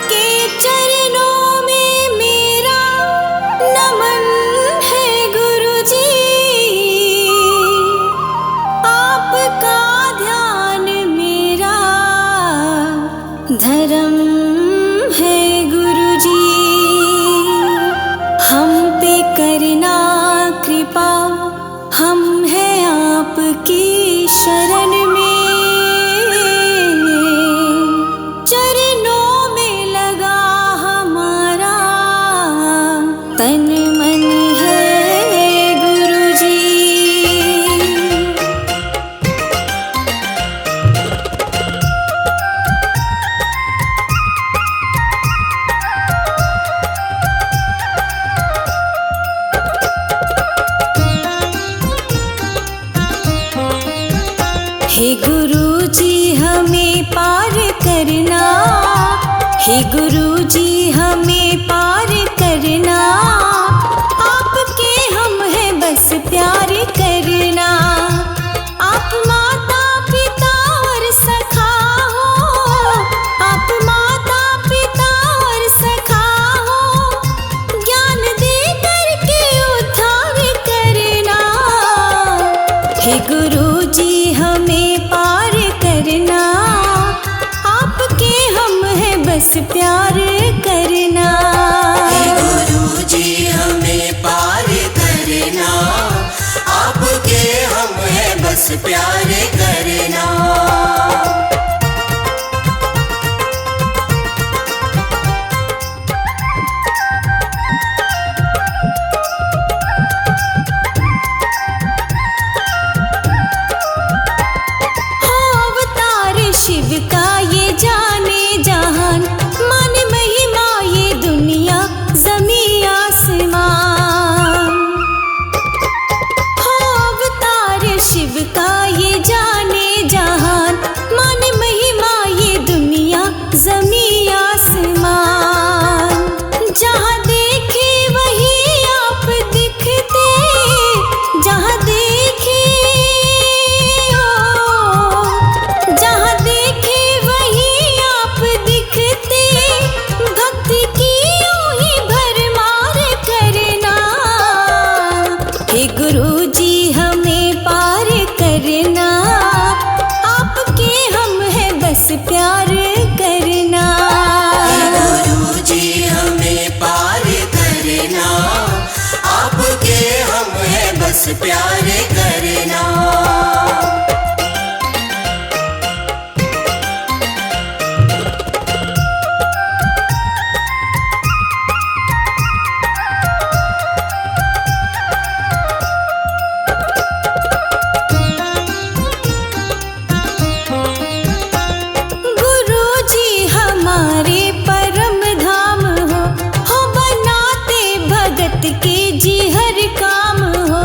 आपके चरणों में मेरा नमन है गुरुजी। आपका ध्यान मेरा धर्म है गुरुजी। हम पे करना कृपा, हम हैं आपकी शरण में। चरणों में लगा हमारा तन मन है गुरुजी। हे गुरुजी हमें पार करना, हे गुरुजी हमें पार करना। आपके हम हैं बस प्यार करना। आप माता पिता और सखा हो, आप माता पिता और सखा हो। ज्ञान दे करके उद्धार करना। हे गुरुजी हमें पार करना। आपके हम हैं बस प्यार करना। हे गुरुजी हमें पार करना। आपके हम हैं बस प्यार करना। शिव का ये जाने जहान, मान महिमा ये दुनिया ज़मीं आसमान। हो अवतार शिव का ये जाने जहान, मान महिमा ये दुनिया ज़मीं आसमान। जहाँ देखे वही आप दिखते, जहाँ देखे जहाँ देखे वही आप दिखते। भक्ति की यूं ही भरमार करना। हे गुरुजी हमें पार करना। आपके हम हैं बस प्यार करना। हे गुरुजी हमें पार करना। आपके हम हैं बस प्यार करना। गुरुजी हमारे परम धाम हो बनाते भगत के जी हर काम हो।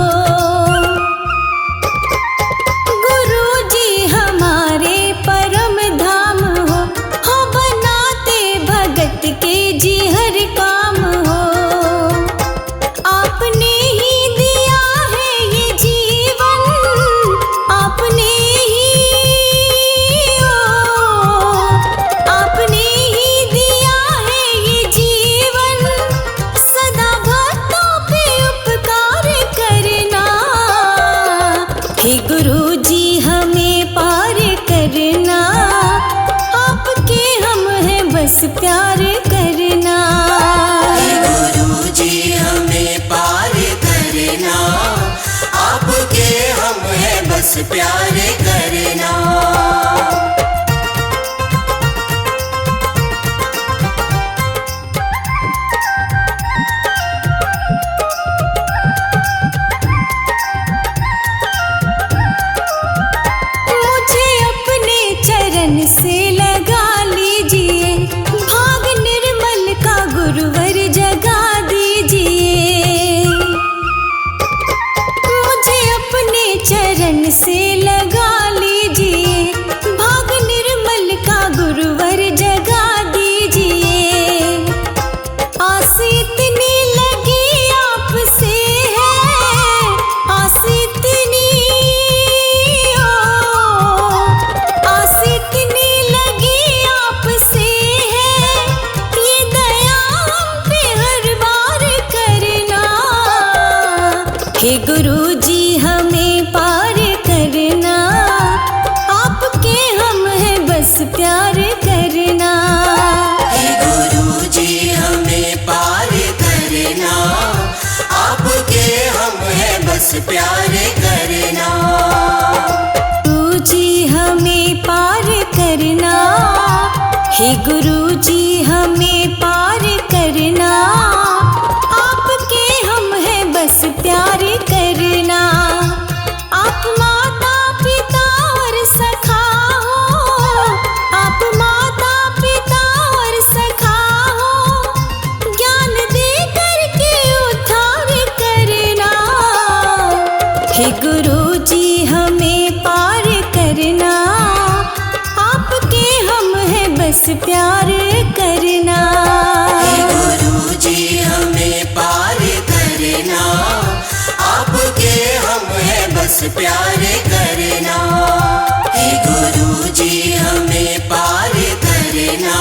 बस प्यार करना। गुरु जी हमें पार करना, हे गुरु जी हमें पार करना, आपके हम हैं बस प्यार करना। आप माता पिता और सखा हो, आप माता पिता और सखा हो, ज्ञान दे करके उद्धार करना। हे गुरु जी हमें पार करना, आपके हम हैं बस प्यार करना। हे गुरु जी हमें पार करना, आपके हम हैं बस प्यार करना। हे गुरु जी हमें पार करना,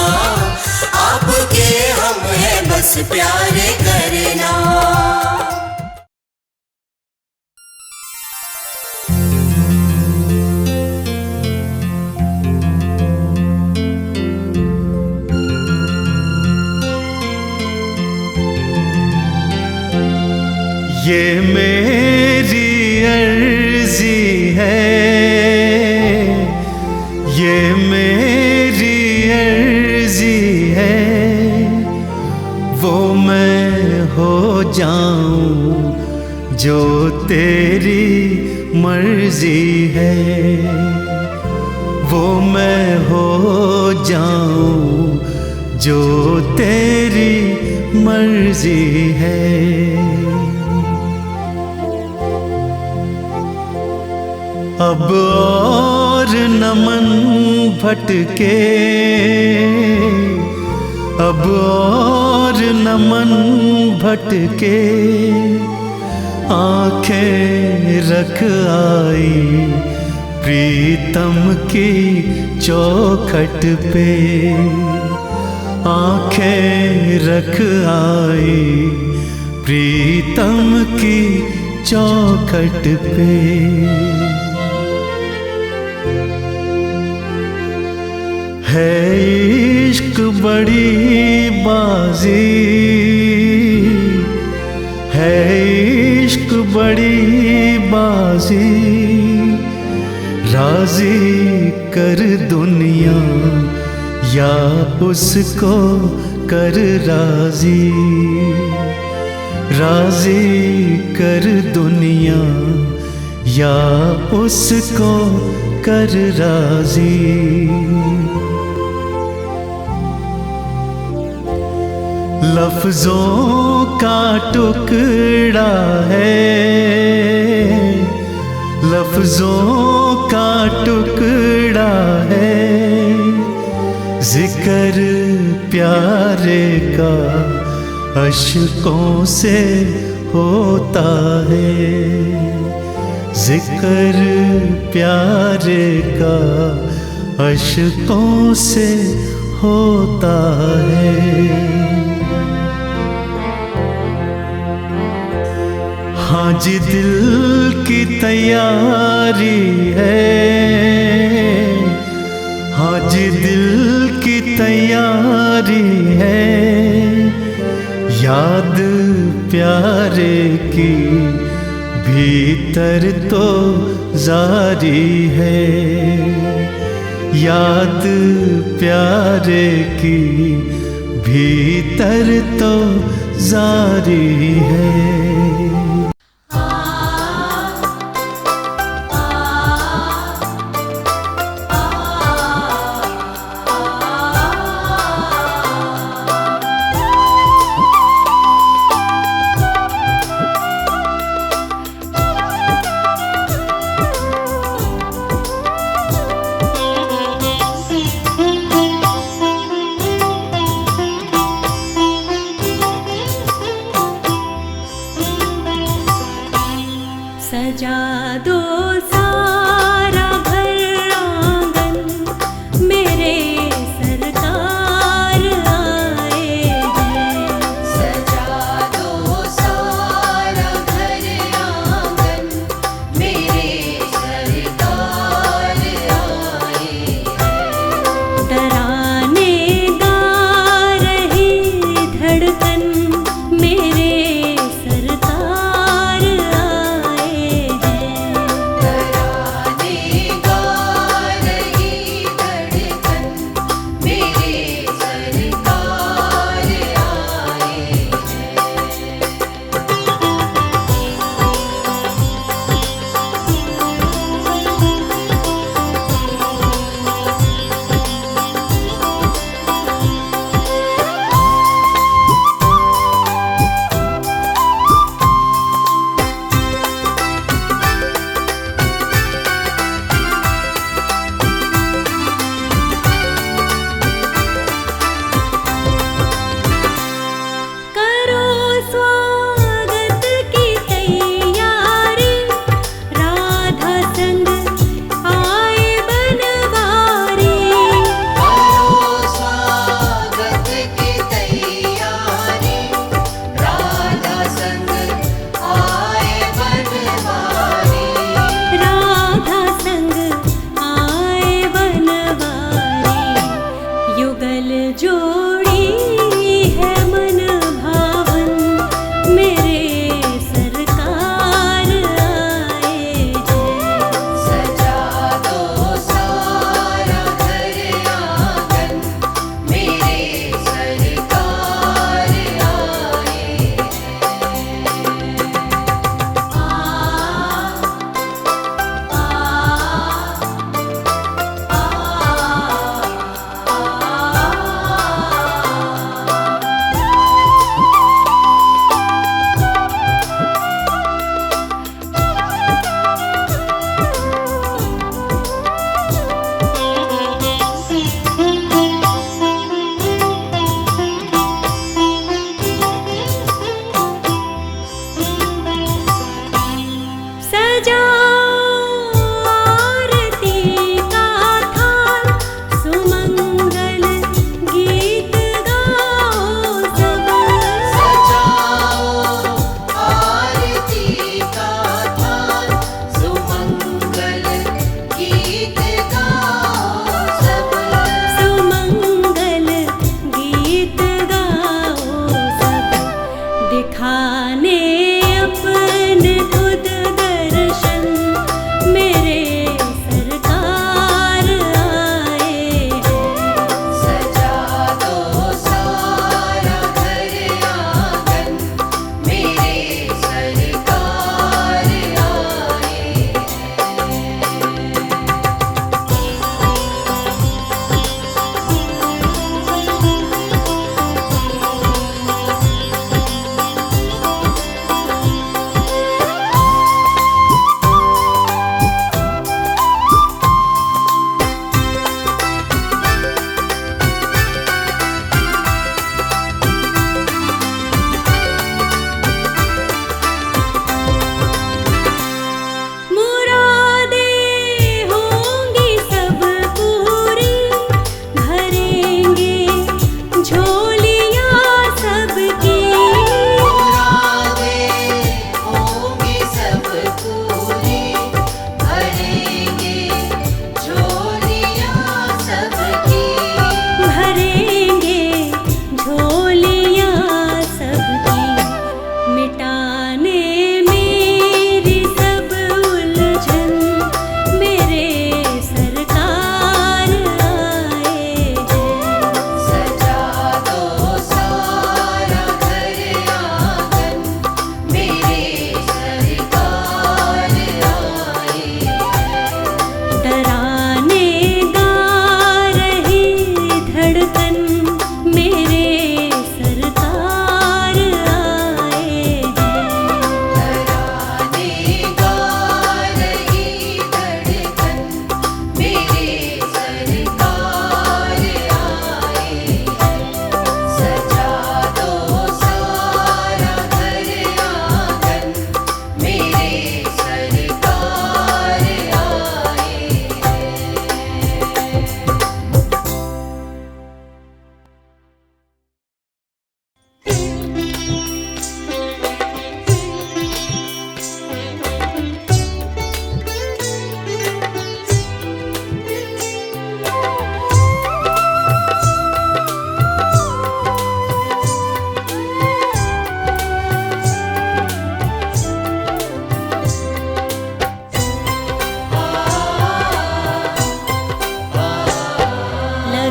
आपके हम हैं बस प्यार करना। ये मेरी अर्जी है, ये मेरी अर्जी है, वो मैं हो जाऊं जो तेरी मर्जी है, वो मैं हो जाऊं जो तेरी मर्जी है। अब और न मन भटके, अब और न मन भटके, आंखें रख आई प्रीतम की चौखट पे, आंखें रख आई प्रीतम की चौखट पे। है इश्क बड़ी बाजी, है इश्क बड़ी बाजी, राजी कर दुनिया या उसको कर राजी, राजी कर दुनिया या उसको कर राजी। लफ्जों का टुकड़ा है, लफ्जों का टुकड़ा है, जिक्र प्यारे का अश्कों से होता है, जिक्र प्यारे का अश्कों से होता है। हाँ जी दिल की तैयारी है, हाँ जी दिल की तैयारी है, याद प्यारे की भीतर तो जारी है, याद प्यारे की भीतर तो जारी है।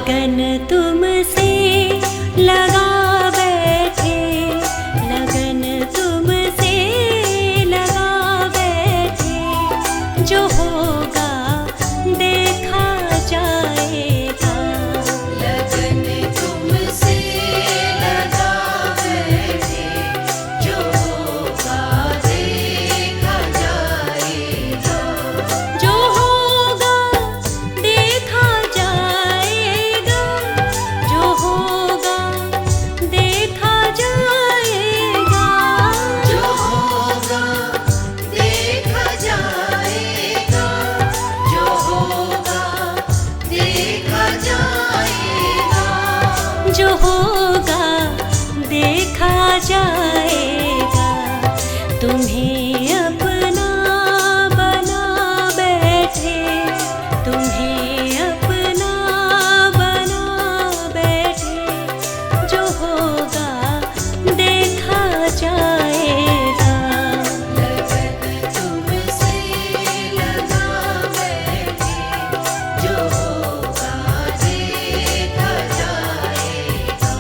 लगन तुमसे लगा बैठे, लगन तुमसे लगा बैठे, जो होगा देखा जाएगा। लगन तुमसे लगा बैठे, जो होगा देखा जाएगा। जो होगा देखा जाएगा, जो होगा देखा जाएगा। जो होगा देखा जाएगा, जो होगा देखा जाएगा। जो होगा देखा जाएगा। तुम्हें अपना बना बैठे, तुम्हें अपना बना बैठे, जो होगा देखा जाएगा। लगन तुमसे लगा बैठे, जो होगा देखा जाएगा।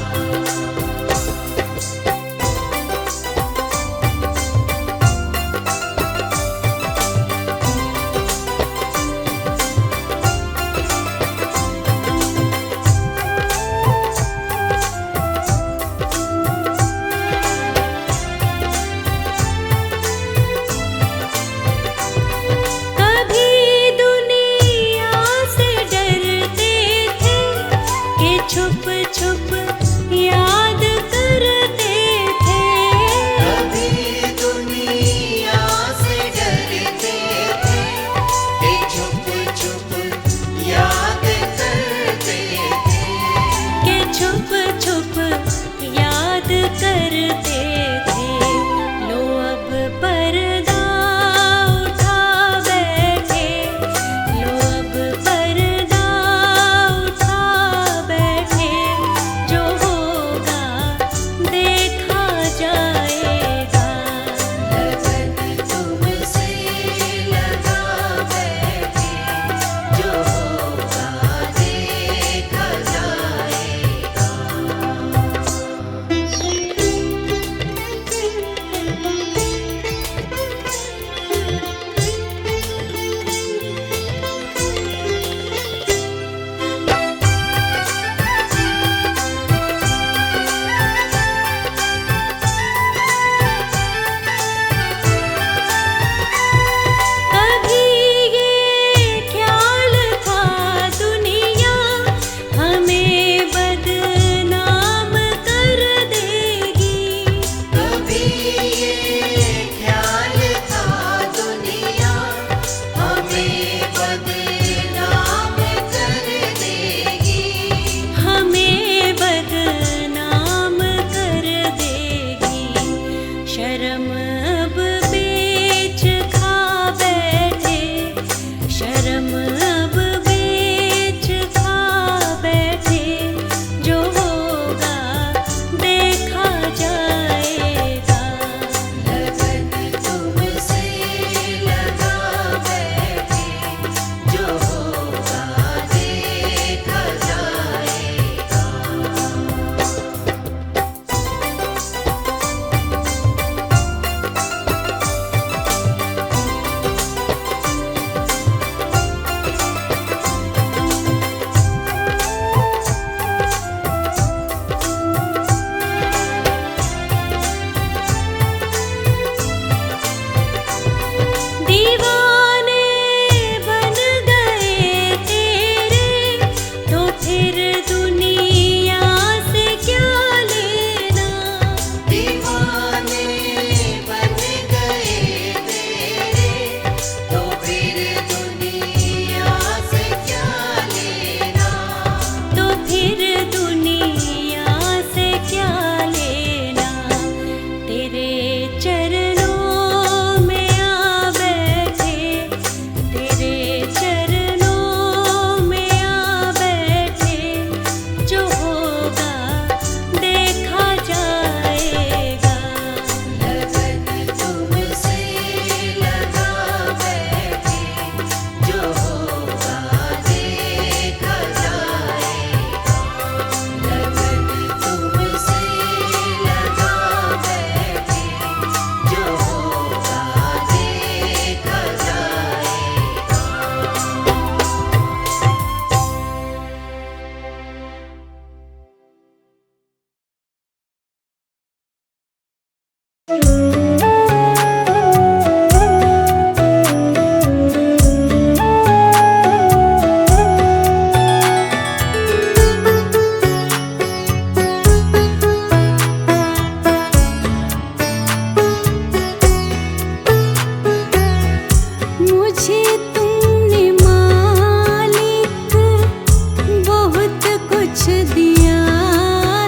कुछ दिया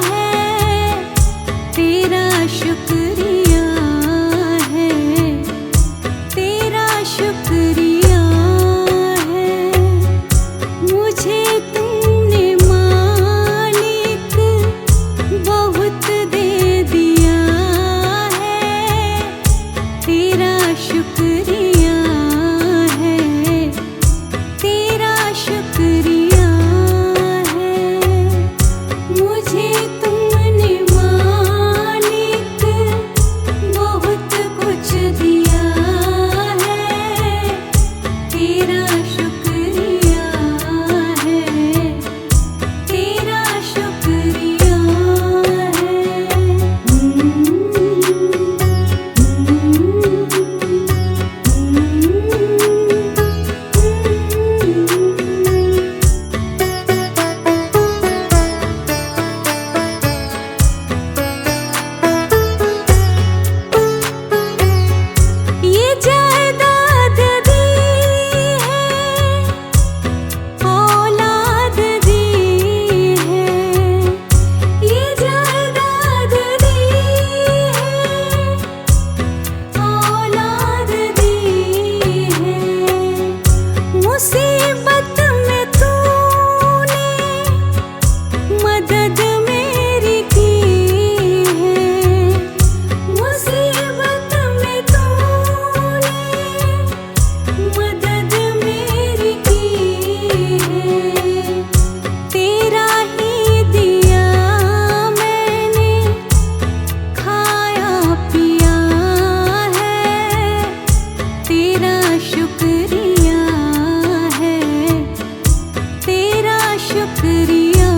है, तेरा शुक्रिया है, तेरा शुक्रिया है। मुझे तुमने मालिक बहुत दे दिया है, तेरा शुक्रिया है, तेरा शुक्रिया है। मुझे तुमने मालिक बहुत कुछ दिया है, तेरा शुक्रिया है, तेरा शुक्रिया ये जायदाद दी है, औलाद दी है। ये जायदाद दी है, औलाद दी है। मुसीबत में तूने मदद मेरी की है, मुसीबत में तूने मदद मेरी की है। तेरा ही दिया मैंने खाया पिया है, तेरा शुक्रिया है, तेरा शुक्रिया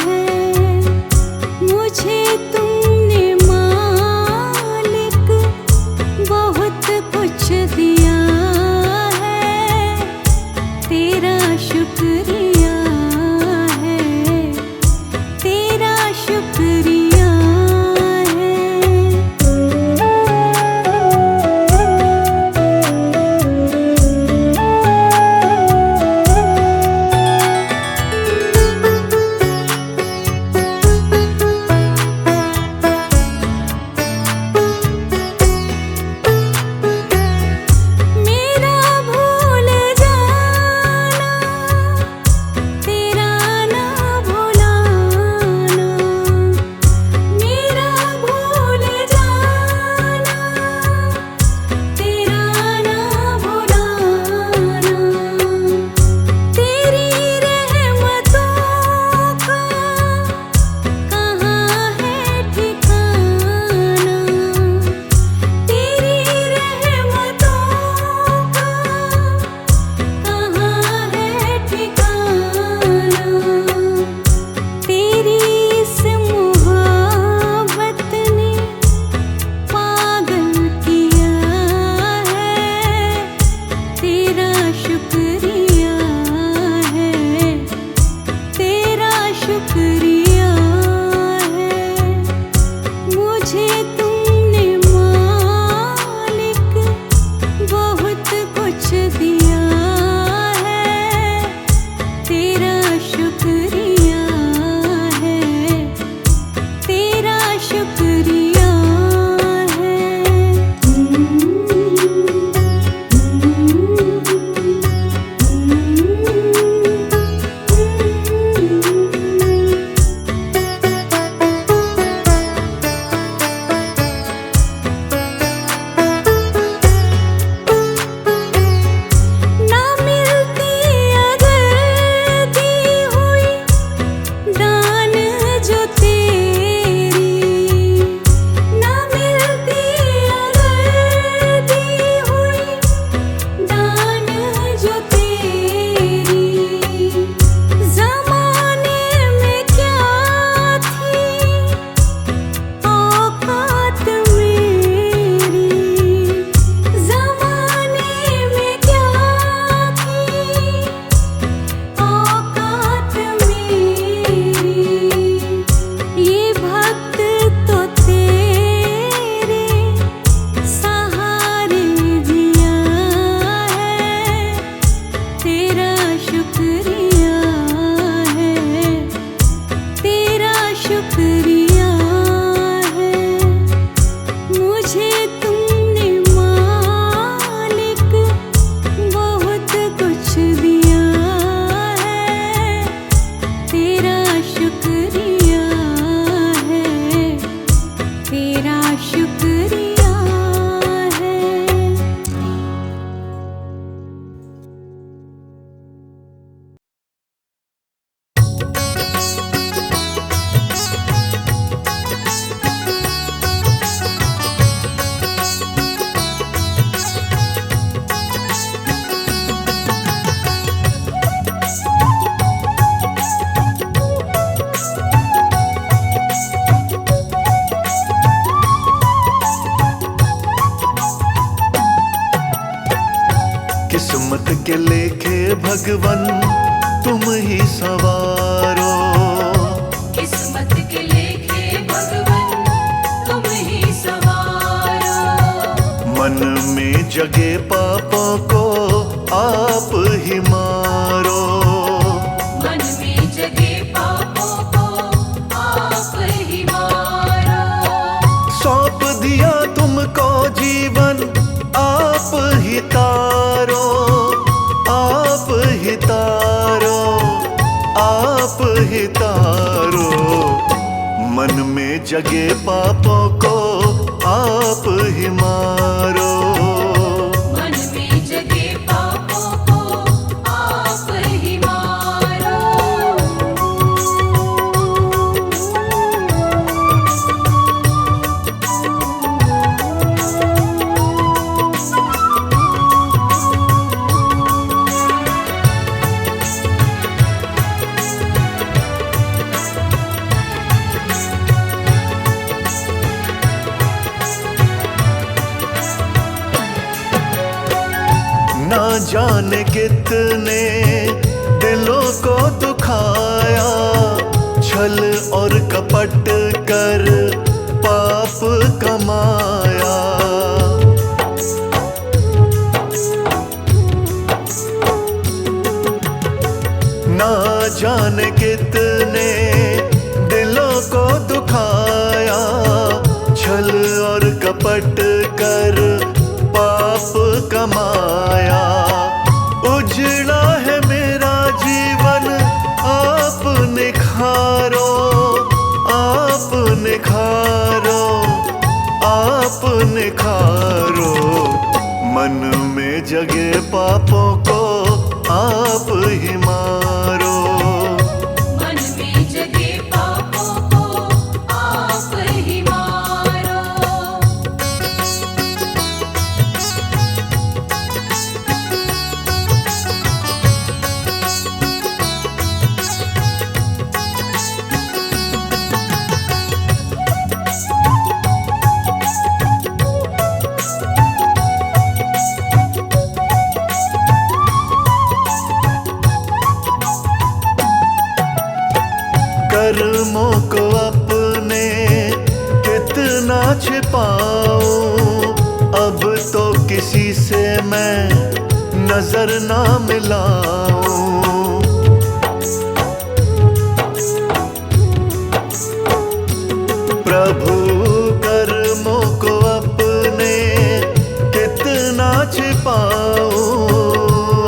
है। मुझे तुमने मालिक बहुत कुछ दिया है, तेरा शुक्रिया है, तेरा शुक्रिया है। भगवन तुम ही सवारो। किस्मत के लेखे भगवन तुम ही सवारो। मन में जगे पापों को आप ही मारो। मन में जगे पापों को आप ही मारो। सौंप दिया तुमको जीवन आप ही तारो। आप ही तारो, आप ही तारो। मन में जगे पापों को आप ही मारो। मन में जगे पापों को आप ही मारो। ना जाने कितने दिलों को दुखाया, छल और कपट कर पाप कमाया। ना जाने कितने दिलों को दुखाया, छल और कपट कर पाप कमाया। उजड़ा है मेरा जीवन आप निखारो। आप निखारो, आप निखारो। मन में जगे पापों को आप ही मारो। मन में जगे पापों को आप ही मारो। कर्मों को अपने कितना छिपाऊं, अब तो किसी से मैं नजर ना मिलाऊं। प्रभु कर्मों को अपने कितना छिपाऊं,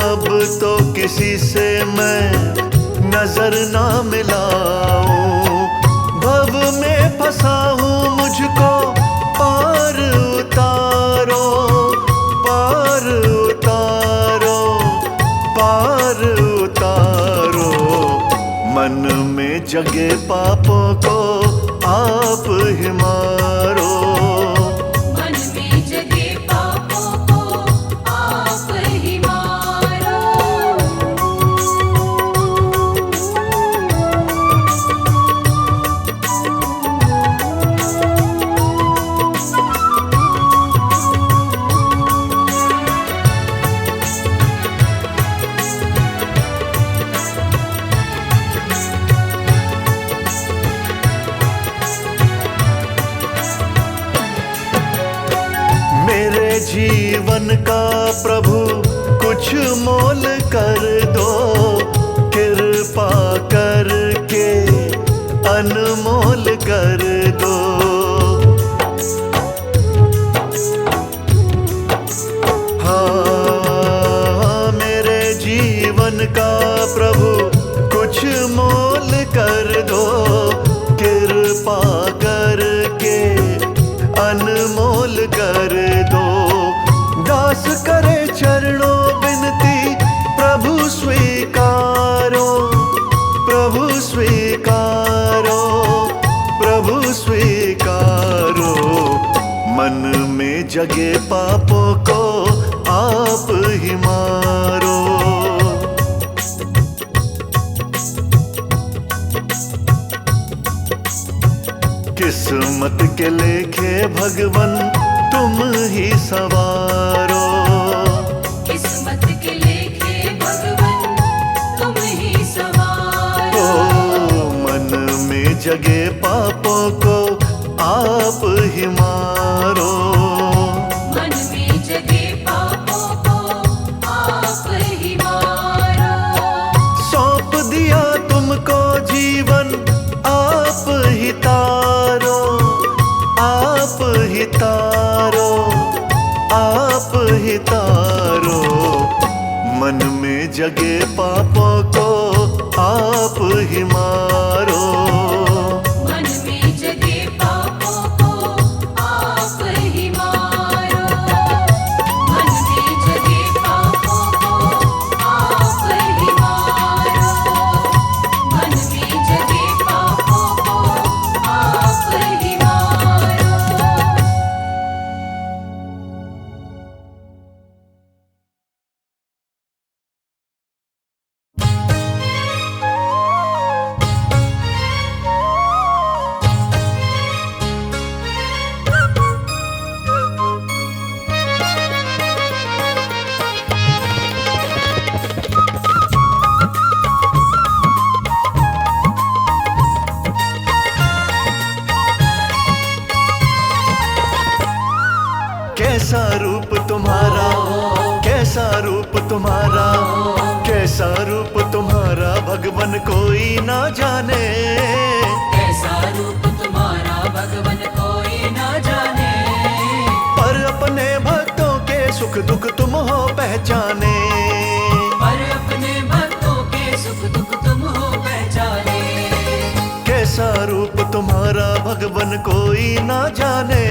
अब तो किसी से मैं नजर ना मिलाऊं। भव में फंसा हूँ मुझको पार उतारो। पार उतारो, पार उतारो। मन में जगे पापों को आप ही मारो। मन में जगे पापों को आप ही मारो। मेरे जीवन का प्रभु कुछ मोल कर दो। कृपा करके अनमोल कर दो। हाँ, मेरे जीवन का प्रभु कुछ मोल कर दो। कृपा करके अनमोल कर दो। दास करे चरणों विनती प्रभु स्वीकारो। प्रभु स्वीकारो, प्रभु स्वीकारो। मन में जगे पापों को आप ही मारो। किस्मत के लेखे भगवन तुम ही सवारो। किस्मत के लेखे भगवन जगे पापों को आप ही मारो। मन में जगे पापों को आप ही मारो। सौंप दिया तुमको जीवन आप ही तारो, आप ही तारो, आप ही तारो। मन में जगे पापों को आप ही मारो। मन में जगे पापों को आप ही मारो। मन में जगे पापों को आप ही मारो। मन में जगे पापों को आप ही मारो। कैसा रूप तुम्हारा, कैसा रूप तुम्हारा, कैसा रूप तुम्हारा भगवन कोई ना जाने। कैसा रूप तुम्हारा भगवन कोई ना जाने। पर अपने भक्तों के सुख दुख तुम हो पहचाने। पर अपने भक्तों के सुख दुख तुम हो पहचाने। कैसा रूप तुम्हारा भगवन कोई ना जाने।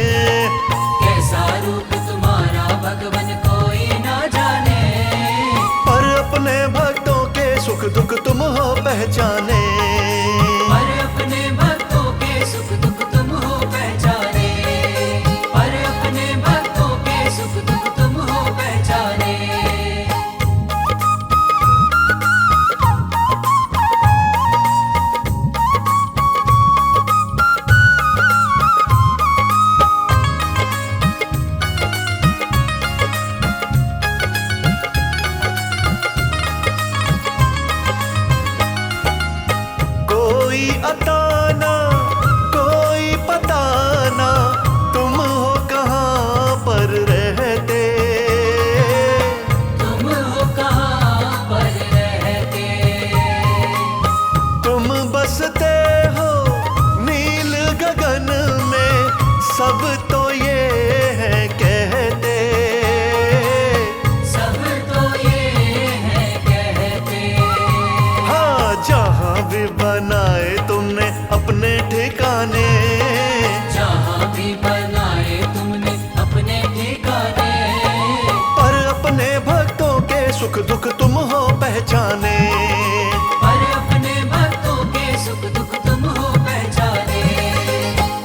कैसा रूप तुम्हारा भगवन कोई ना जाने। पर अपने भक्तों के सुख दुख तुम हो पहचाने। पर अपने भक्तों के सुख दुख तुम हो पहचाने। पर अपने भक्तों के सुख दुख तुम हो पहचाने। कोई अताना कोई पताना, तुम हो कहाँ पर रहते। तुम हो कहाँ पर रहते। तुम बसते हो नील गगन में, सब तो ये है कहते। सब तो ये है कहते। हाँ जहाँ भी बनाए तुमने अपने ठिकाने। जहाँ भी बनाए तुमने अपने ठिकाने। पर अपने भक्तों के सुख दुख तुम हो पहचाने। पर अपने भक्तों के सुख दुख तुम हो पहचाने।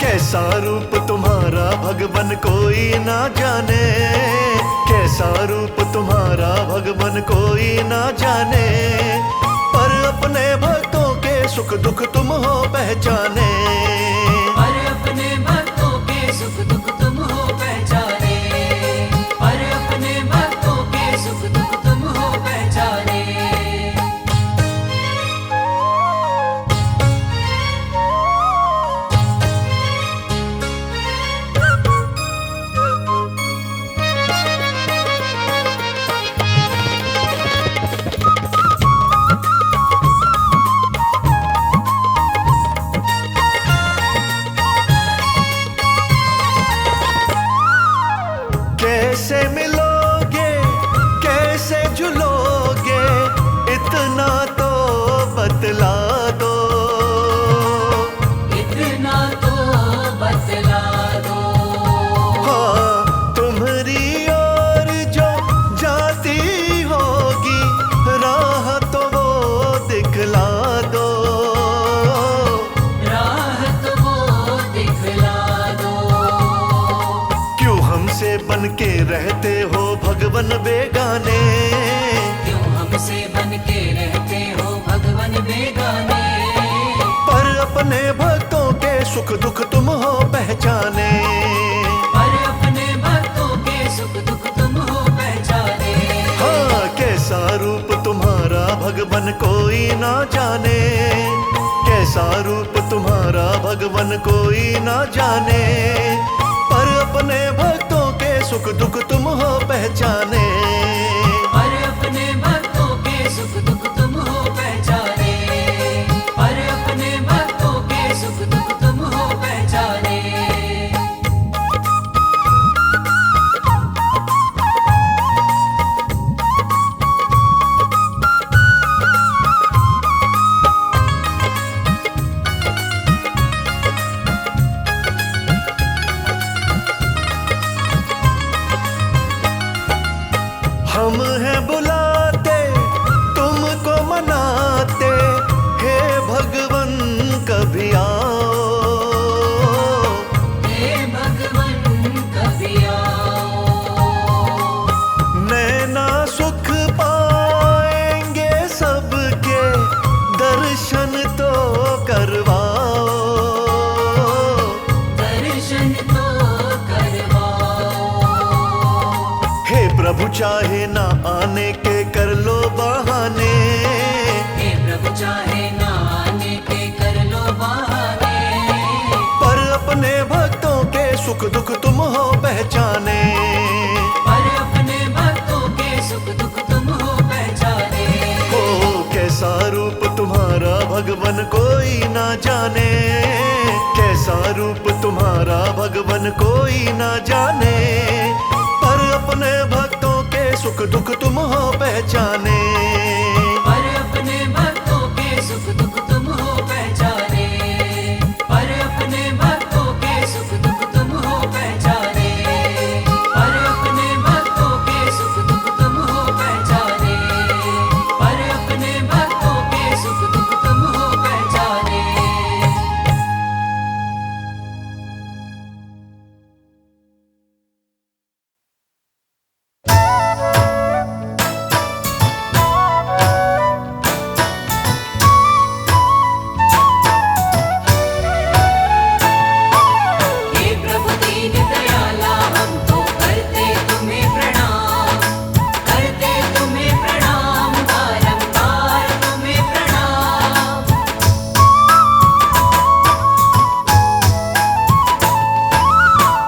कैसा रूप तुम्हारा भगवन कोई ना जाने। कैसा रूप तुम्हारा भगवन कोई ना जाने। पर अपने भक्तों के सुख दुख तुम हो पहचाने। पर अपने भक्तों के सुख दुख तुम हो पहचाने। पर अपने भक्तों के सुख दुख तुम हो पहचाने। कैसे मिलोगे कैसे झुलोगे, इतना तो बतला दो। इतना तो बतला दो। हाँ तुम्हारी ओर जो जाती होगी, राह तो वो दिखला दो। राह तो वो दिखला दो। क्यों हमसे बन के रहते हो भगवन बेगाने। क्यों हमसे बन के रहते हो भगवन बेगाने। पर अपने भक्तों के सुख दुख तुम हो पहचाने। पर अपने भक्तों के सुख दुख तुम हो पहचाने। हाँ कैसा रूप तुम्हारा भगवन कोई ना जाने। कैसा कैसा रूप तुम्हारा भगवन कोई ना जाने, पर अपने भक्तों के सुख दुख तुम हो पहचाने। पर अपने भक्तों के सुख दुख तुम हो पहचाने, पर अपने भक्तों के सुख दुख तुम हो पहचाने। हम हैं बुलाते तुमको मनाते, हे भगवन कभी आओ। हे भगवन कभी आओ। नैना सुख पाएंगे सबके, दर्शन तो करवाओ। दर्शन तो करवाओ। हे प्रभु चाहे ना आने के कर लो बहाने, हे प्रभु चाहे ना आने के कर लो बहाने, पर अपने भक्तों के सुख दुख तुम हो पहचाने। पर अपने भक्तों के सुख दुख तुम हो पहचाने। हो कैसा रूप तुम्हारा भगवन कोई ना जाने, कैसा रूप तुम्हारा भगवन कोई ना जाने, पर अपने भक्तों के सुख दुख तुम हो पहचाने। पर अपने भक्तों के सुख दुख तुम हो पहचाने, पर अपने भक्तों के सुख दुख तुम हो पहचाने, पर अपने भक्तों के सुख दुख तुम हो पहचाने, पर अपने भक्तों के सुख दुख तुम हो पहचाने। हे प्रभु दीन दयाला हम तो करते तुम्हें प्रणाम, करते तुम्हें प्रणाम, बारंबार तुम्हें प्रणाम।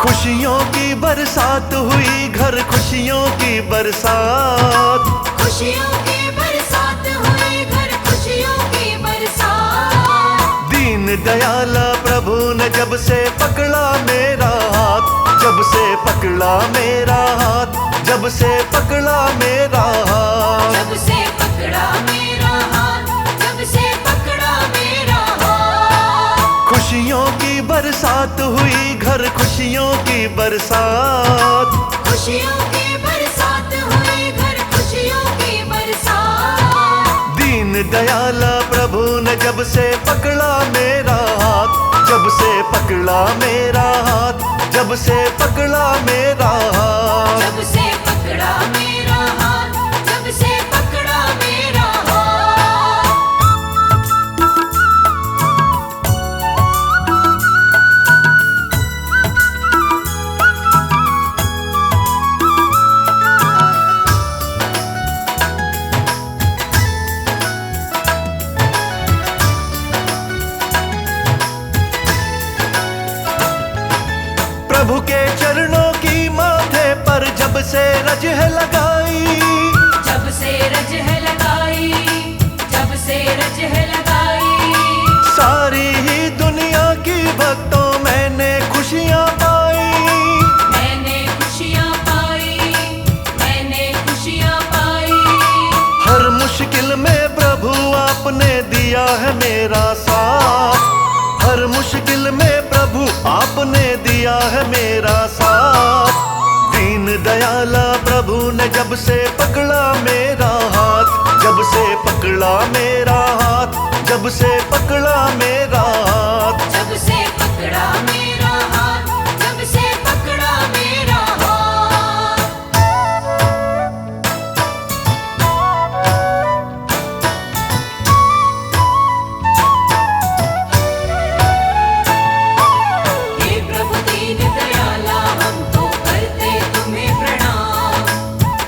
खुशियों की बरसात हुई घर, खुशियों की बरसात। खुशियों की बरसात हुई घर, खुशियों की बरसात। दीन दयाला प्रभु ने जब से पकड़ा मेरा हाथ, जब से पकड़ा मेरा हाथ, जब से पकड़ा मेरा हाथ। जब से पकड़ा मेरा हाथ, जब से पकड़ा मेरा हाथ। खुशियों की बरसात हुई घर, खुशियों की बरसात। खुशियों की बरसात हुई घर, खुशियों की बरसात। दीन दयाला प्रभु ने जब से पकड़ा मेरा हाथ, जब से पकड़ा मेरा हाथ, जब से पकड़ा मेरा हाथ। जब से पकड़ा मेरा हाथ, जब से पकड़ा मेरा हाथ। प्रभु के चरणों की माथे पर जब से रज है लगाई, जब से रज है लगाई, जब से रज है लगाई। सारी ही दुनिया की भक्तों मैंने खुशियाँ पाई। मैंने खुशियाँ पाई, मैंने खुशियाँ पाई। हर मुश्किल में प्रभु आपने दिया है मेरा साथ, हर मुश्किल में प्रभु आपने दिया है मेरा साथ। दीन दयाला प्रभु ने जब से पकड़ा मेरा हाथ, जब से पकड़ा मेरा हाथ, जब से पकड़ा मेरा हाथ। जब से पकड़ा मेरा हाथ, जब से पकड़ा मेरा हाथ। हे प्रभु दीन दयाला हम तो करते तुम्हें प्रणाम,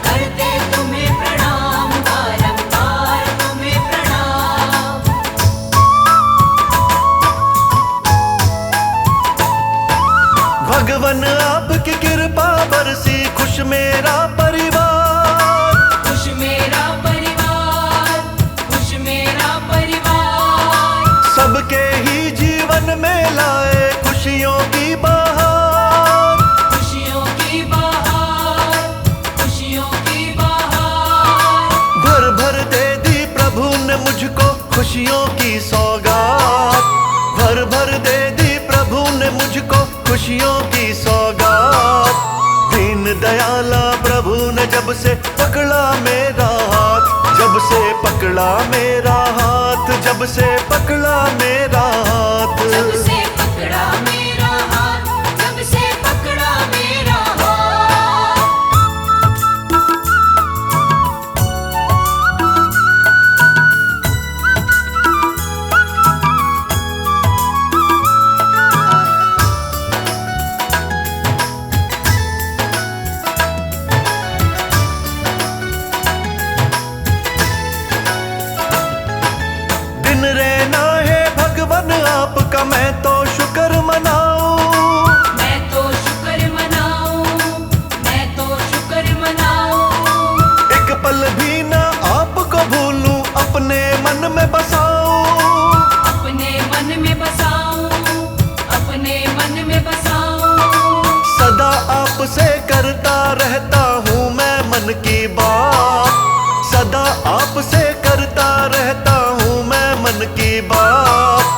करते तुम्हें प्रणाम, बारंबार तुम्हें प्रणाम। भगवन आपकी कृपा बरसी, खुश मेरा परिवार, खुश मेरा परिवार, खुश मेरा परिवार। सबके ही जीवन में लाए खुशियों की बहार, खुशियों की बहार, खुशियों की बहार। भर भर दे दी प्रभु ने मुझको खुशियों की सौगात, भर भर दे दी प्रभु ने मुझको खुशियों की सौगात। दीन दयाला प्रभु ने जब से पकड़ा मेरा हाथ, जब से पकड़ा मेरा हाथ, जब से पकड़ा मेरा हाथ। जब से पकड़ा मेरा हाथ, जब से पकड़ा मेरा हाथ। दिन रहना है भगवन आपका, मैं तो शुक्र मनाऊं, मैं तो शुक्र मनाऊं, मैं तो शुक्र मनाऊं। एक पल भी ना आपको भूलूं, अपने मन में बसाऊं, अपने मन में बसाऊं, अपने मन में बसाऊं। सदा आपसे करता रहता हूँ मैं मन की बात, सदा आपसे करता रहता हूँ मैं मन की बात।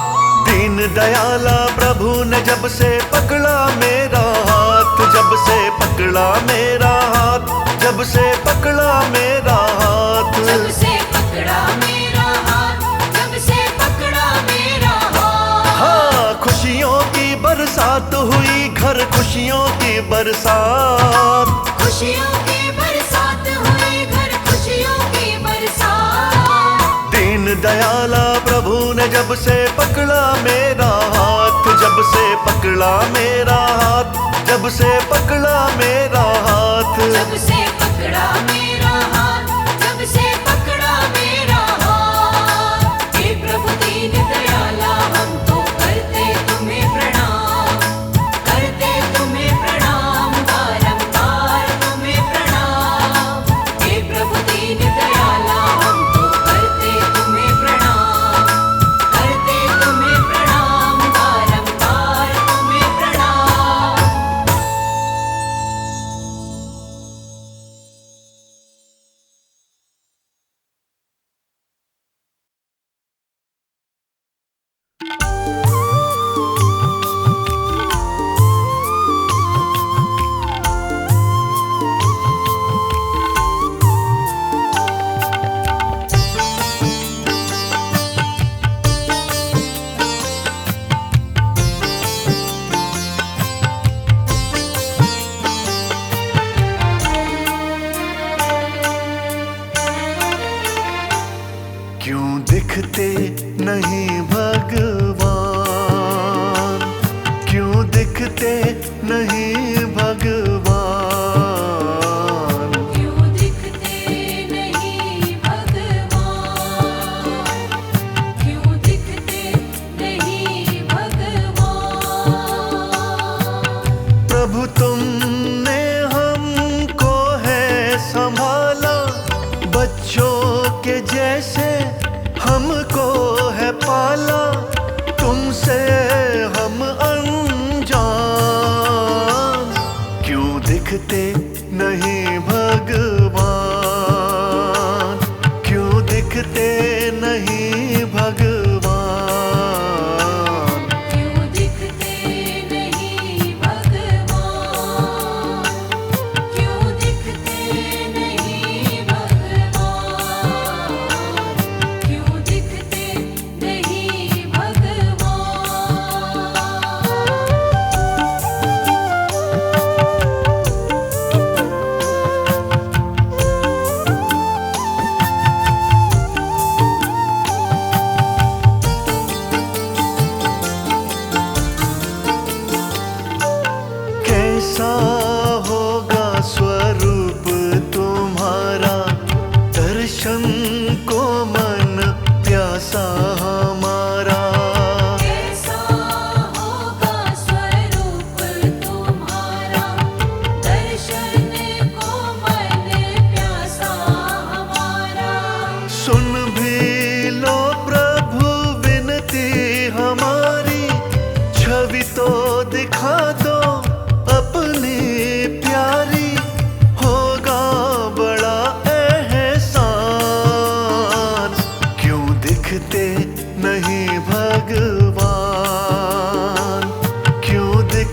दीन दयाला प्रभु ने जब से पकड़ा मेरा हाथ, जब से पकड़ा मेरा हाथ, जब से पकड़ा मेरा हाथ। जब से पकड़ा मेरा हाथ, जब से पकड़ा मेरा हाथ। हाँ, खुशियों की बरसात हुई, घर खुशियों की बरसात, खुशियों की बरसात हुई, घर खुशियों की बरसात। दीन दयाला प्रभु ने जब से पकड़ा मेरा हाथ, जब से पकड़ा मेरा हाथ, जब से पकड़ा मेरा हाथ। जब से पकड़ा मेरा हाथ, जब से पकड़ा मेरा हाथ। हे प्रभु दीन दयाला, हम तो करते तुम्हें प्रणाम, करते तुम्हें प्रणाम, बारंबार तुम्हें प्रणाम। हे प्रभु दीन दयाला, हम तो करते तुम्हें प्रणाम, करते तुम्हें प्रणाम, बारंबार तुम्हें प्रणाम।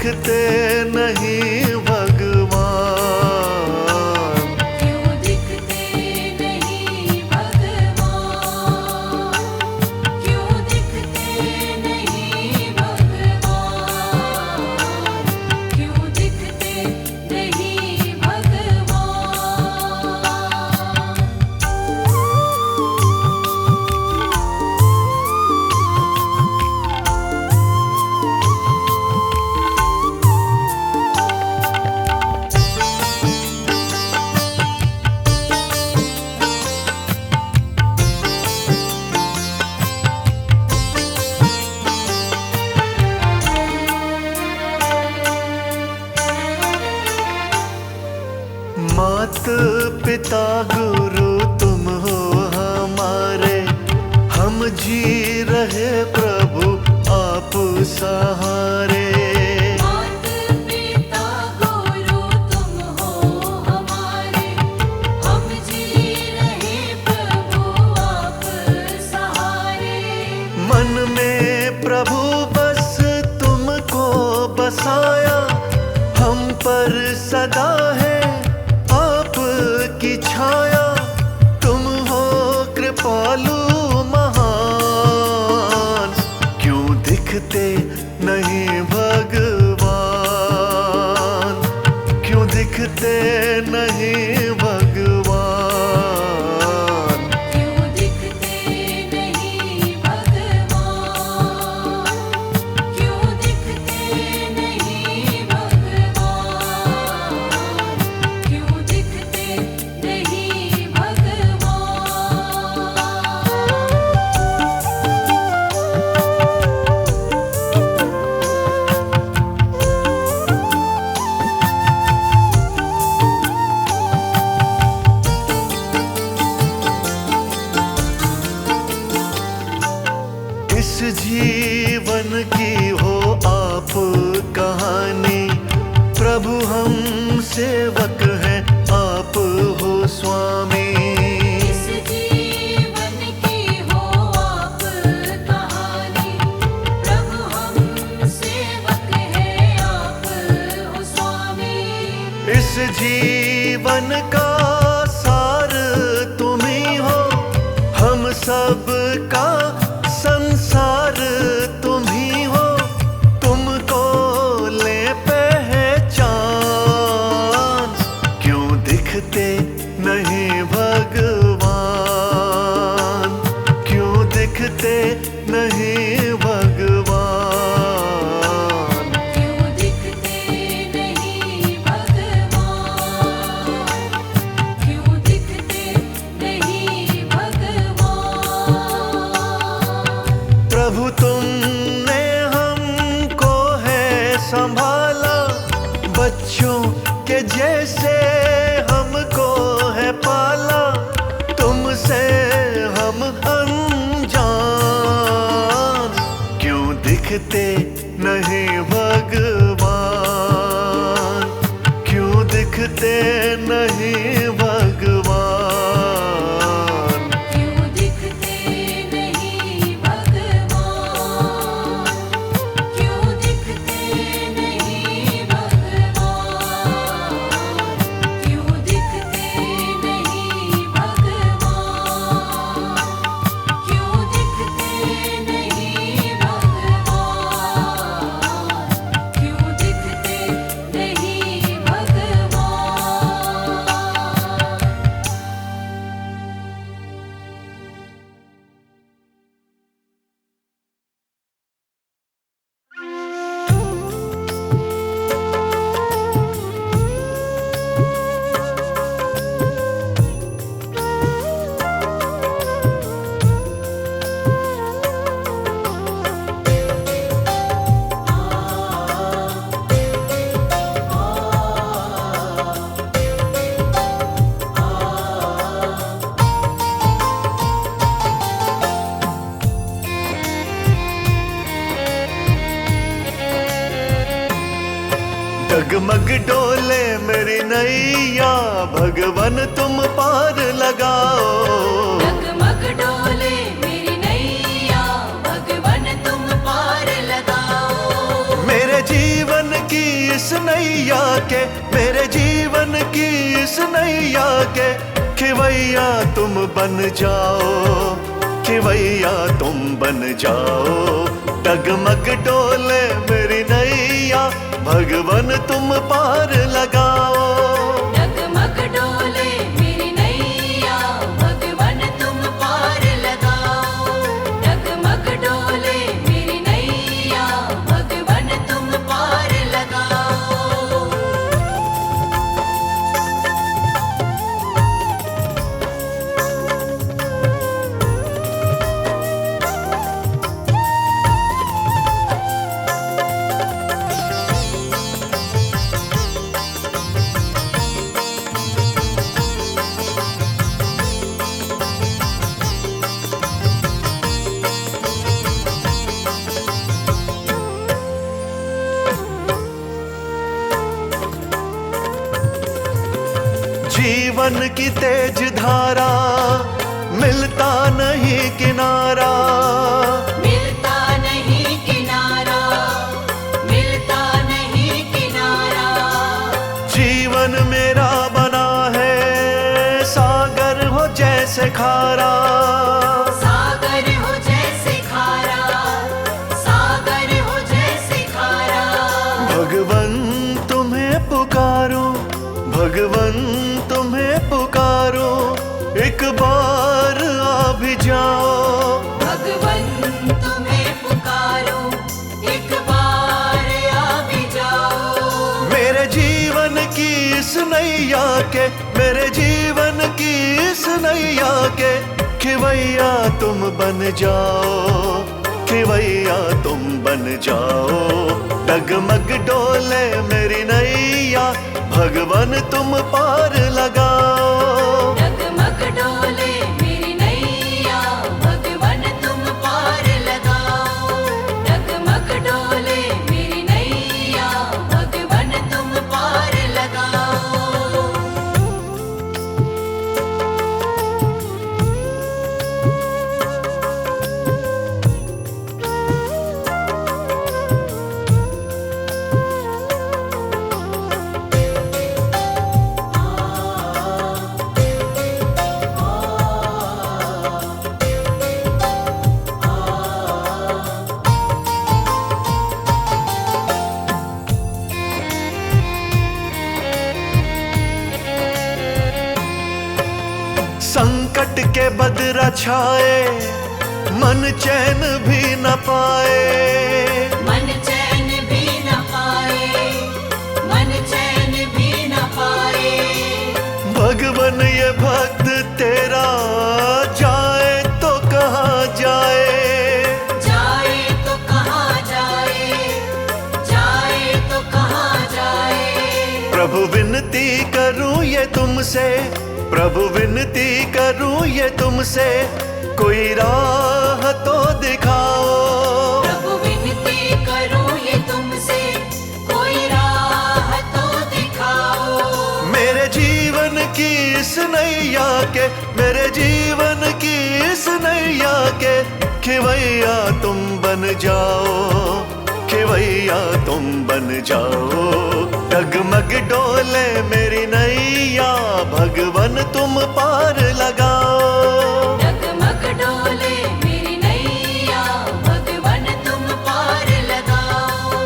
दिखते नहीं भगवान, क्यों दिखते नहीं भगवान, क्यों दिखते नहीं भगवान, क्यों दिखते नहीं भगवान। मात पिता गुरु तुम हो हमारे, हम जी रहे प्रभु आप सहारे। मात पिता गुरु तुम हो हमारे, हम जी रहे प्रभु आप सहारे। मन में प्रभु बस तुमको बसाया, हम पर सदा है आपकी छाया। तुम हो कृपालु महान, क्यों दिखते नहीं भगवान, क्यों दिखते नहीं भगवान। क्यों दिखते नहीं भगवान, क्यों दिखते नहीं भगवान, क्यों दिखते नहीं इस जीवन की हो आप कहानी, प्रभु हम सेवक हैं आप हो स्वामी। इस जीवन की हो आप कहानी, प्रभु हम सेवक हैं आप हो स्वामी। इस जीवन का सार तुम ही हो, हम सब का संसार तुम ही हो। तुमको ले पहचान, क्यों दिखते नहीं भगवान, क्यों दिखते नहीं भगवान। क्यों दिखते नहीं भगवान, क्यों दिखते नहीं भगवान। प्रभु तुमने हमको है संभाला, बच्चों के जैसे हमको है पाला। तुमसे हम अनजान, क्यों दिखते नहीं भगवान, क्यों दिखते नहीं भगवान। क्यों दिखते नहीं भगवान, क्यों दिखते नहीं भगवान, क्यों दिखते नहीं भगवान, क्यों दिखते नहीं भगवान, क्यों दिखते नहीं भगवान। डगमग डोले मेरी नैया, भगवन तुम पार लगाओ। डगमग डोले मेरी नैया, भगवन तुम पार लगाओ। मेरे जीवन की के, मेरे जीवन की इस नैया के खिवैया तुम बन जाओ, खिवैया तुम बन जाओ। डगमग डोले मेरी नैया, भगवन तुम पार लगाओ। डगमग डोले मेरी नैया, भगवन तुम पार लगाओ। डगमग डोले मेरी नैया, भगवन तुम पार लगाओ। जीवन की तेज धारा, मिलता नहीं किनारा, मिलता नहीं किनारा, मिलता नहीं किनारा। जीवन मेरा बना है सागर हो जैसे खारा। सागर हो जैसे खारा, सागर हो जैसे खारा। भगवन तुम्हें पुकारो, भगवन तुम्हें पुकारो, एक बार आ भी जाओ। भगवन तुम्हें पुकारो, एक बार आ भी जाओ। मेरे जीवन की इस नैया के, मेरे जीवन की इस नैया के खिवैया तुम बन जाओ, खिवैया तुम बन जाओ। डगमग डोले मेरी नैया, भगवन तुम पार लगाओ। डगमग डोले मेरी नैया, भगवन तुम पार लगाओ। डगमग डोले मेरी नैया, भगवन तुम पार लगाओ। संकट के बदरा छाए, मन चैन भी न पाए। मन चैन भी न पाए, मन चैन भी न पाए। भगवन ये भक्त तेरा जाए तो कहाँ जाए। जाए तो कहाँ जाए, जाए तो कहाँ जाए। प्रभु विनती करूं ये तुमसे, प्रभु विनती करूं ये तुमसे, कोई राह तो दिखाओ। प्रभु विनती करूं ये तुमसे, कोई राह तो दिखाओ। मेरे जीवन की इस नैया के, मेरे जीवन की इस नैया के खिवैया तुम बन जाओ, खिवैया तुम बन जाओ। डगमग डोले मेरी नैया, भगवन तुम पार लगाओ। डगमग डोले मेरी नैया, भगवन तुम पार लगाओ।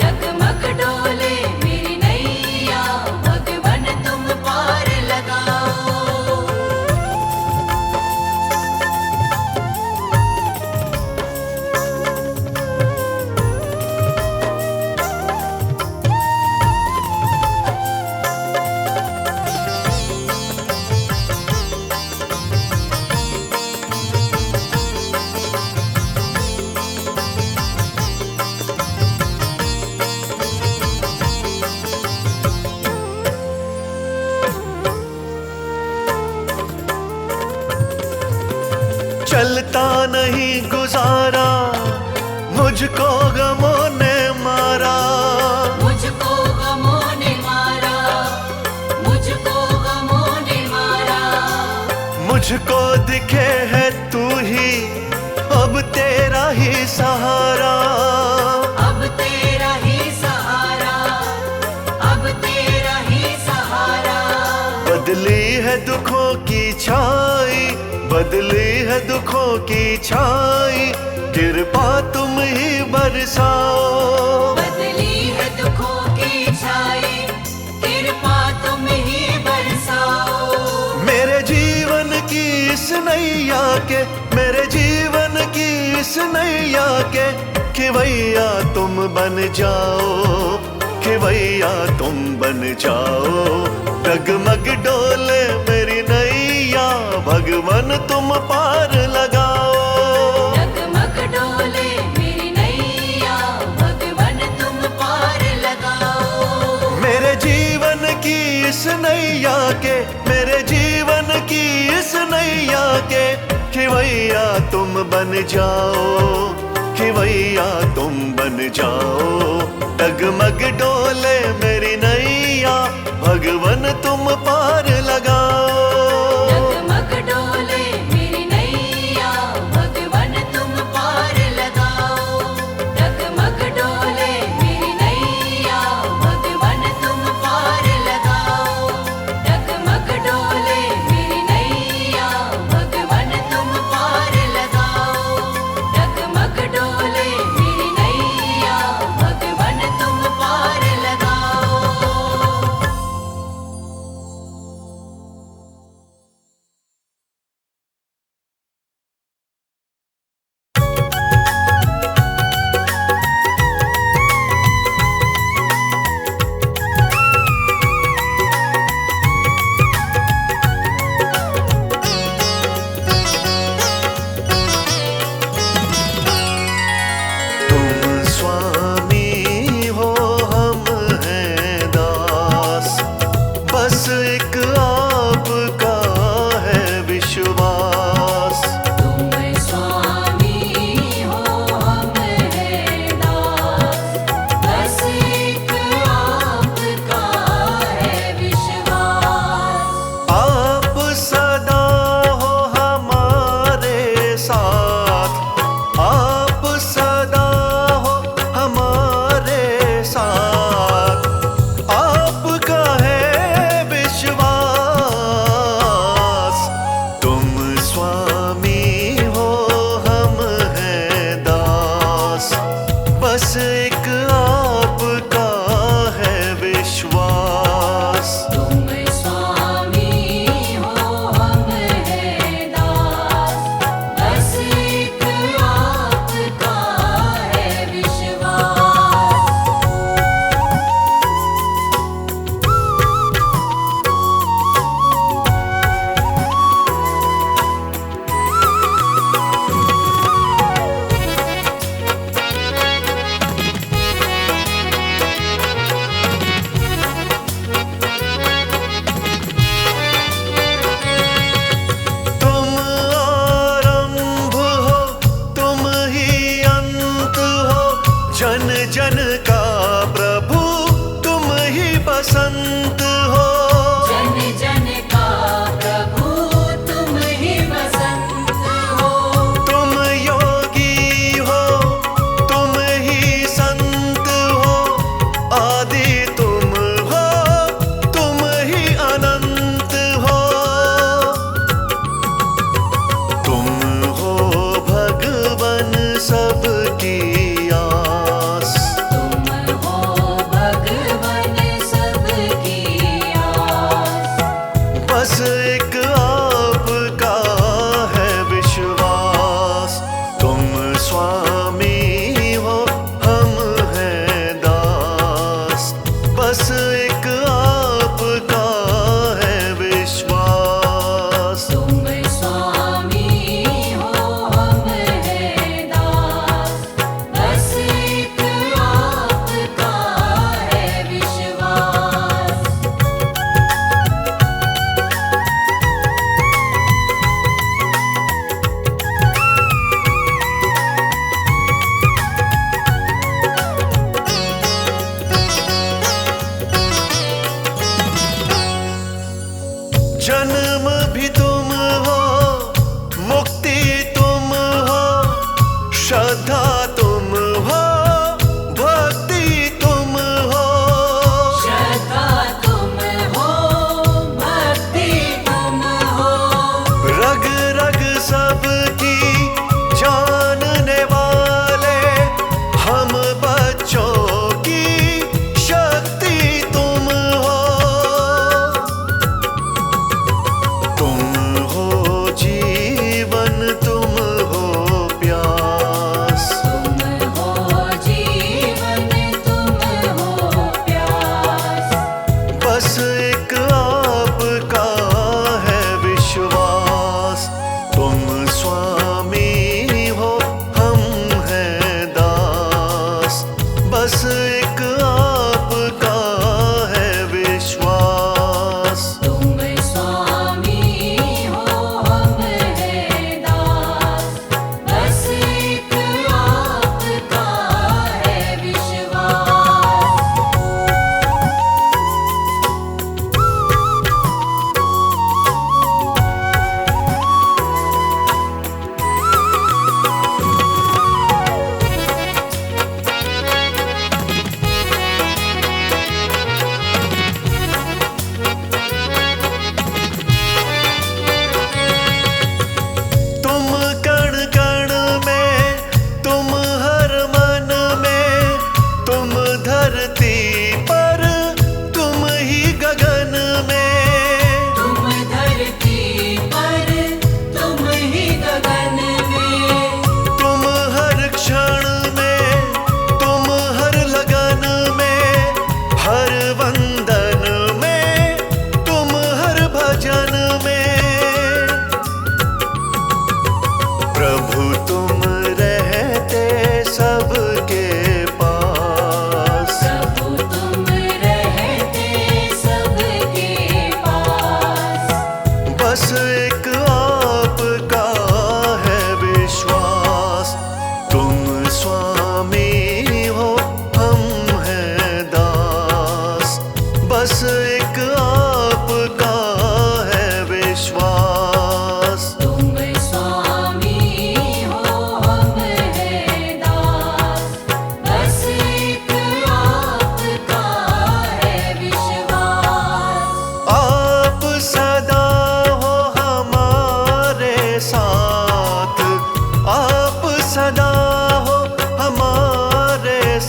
डगमग डोले मेरी नैया, भगवन तुम पार लगाओ। चलता नहीं गुजारा, मुझको गमों ने मारा। मुझको गमों ने मारा, मुझको गमों ने मारा। मुझको दिखे है तू ही, अब तेरा ही सहारा। अब तेरा ही सहारा, अब तेरा बदली है दुखों की छाई, बदली है दुखों की छाई, कृपा तुम ही बरसाओ। बदली है दुखों की छाई, कृपा तुम ही बरसाओ। मेरे जीवन की इस नैया के, मेरे जीवन की इस नैया के खिवैया तुम बन जाओ, खिवैया तुम बन जाओ। डगमग डोले मेरी नैया, भगवन तुम पार लगाओ। डगमग डोले मेरी नैया, भगवन तुम पार लगाओ। मेरे जीवन की इस नैया के, मेरे जीवन की इस नैया के खिवैया तुम बन जाओ, खिवैया तुम बन जाओ। डगमग डोले मेरी नैया, भगवन तुम पार लगाओ। डगमग डोले मेरी नैया, भगवन तुम पार लगाओ। डगमग डोले मेरी नैया, भगवन तुम पार लगाओ। डगमग डोले मेरी नैया, भगवन तुम पार लगाओ। डगमग डोले मेरी नैया, भगवन तुम पार लगाओ। तुम स्वामी हो हम हैं दास, बस एक आपका है विश्वास। तुम स्वामी हो हम हैं दास, बस एक आपका है विश्वास। आप सदा हो हमारे साथ, आप सदा हो हमारे साथ, आपका है विश्वास। तुम स्वामी हो हम हैं दास, बस एक आपका है विश्वास। तुम स्वामी हो हम हैं दास, बस एक आपका है विश्वास।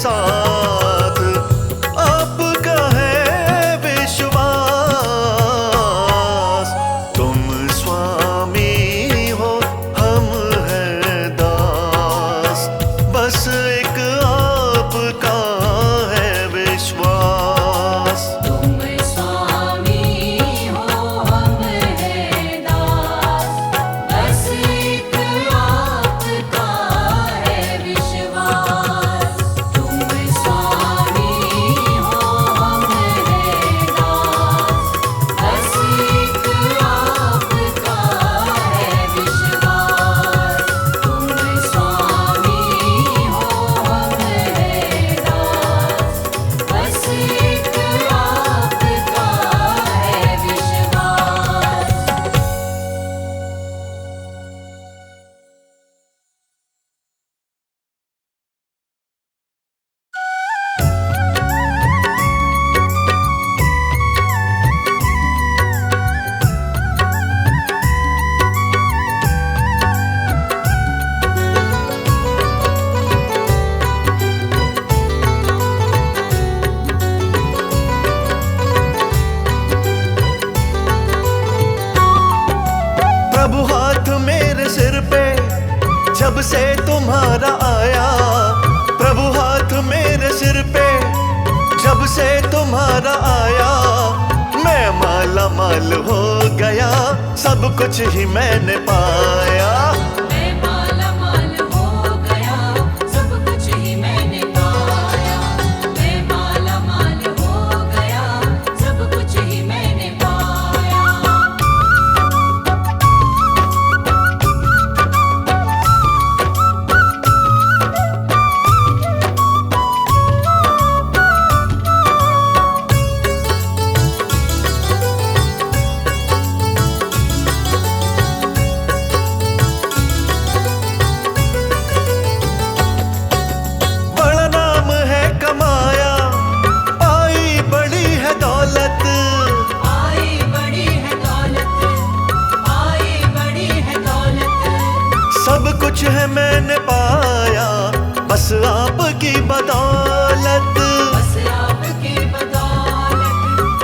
साथ आपका है विश्वास। तुम स्वामी हो, हम हैं दास, बस एक आपका है विश्वास। तुम स्वामी हो, हम हैं दास, बस एक आपका है विश्वास। तुम स्वामी हो, हम हैं दास, बस एक आपका है विश्वास। तुम स्वामी हो, हम हैं दास, बस एक आपका है विश्वास। प्रभु हाथ मेरे सिर पे जब से तुम्हारा आया, प्रभु हाथ मेरे सिर पे जब से तुम्हारा आया, मैं माला माल हो गया, सब कुछ ही मैंने पाया। मैं माला माल हो गया, सब कुछ ही मैंने पाया। मैं माला माल हो गया, सब कुछ ही मैंने पाया। बड़ा नाम है कमाया, आई बड़ी है दौलत, आई बड़ी है दौलत, आई बड़ी है दौलत। सब कुछ है मैंने पाया, बस आपकी बदौलत। बस आपकी बदौलत,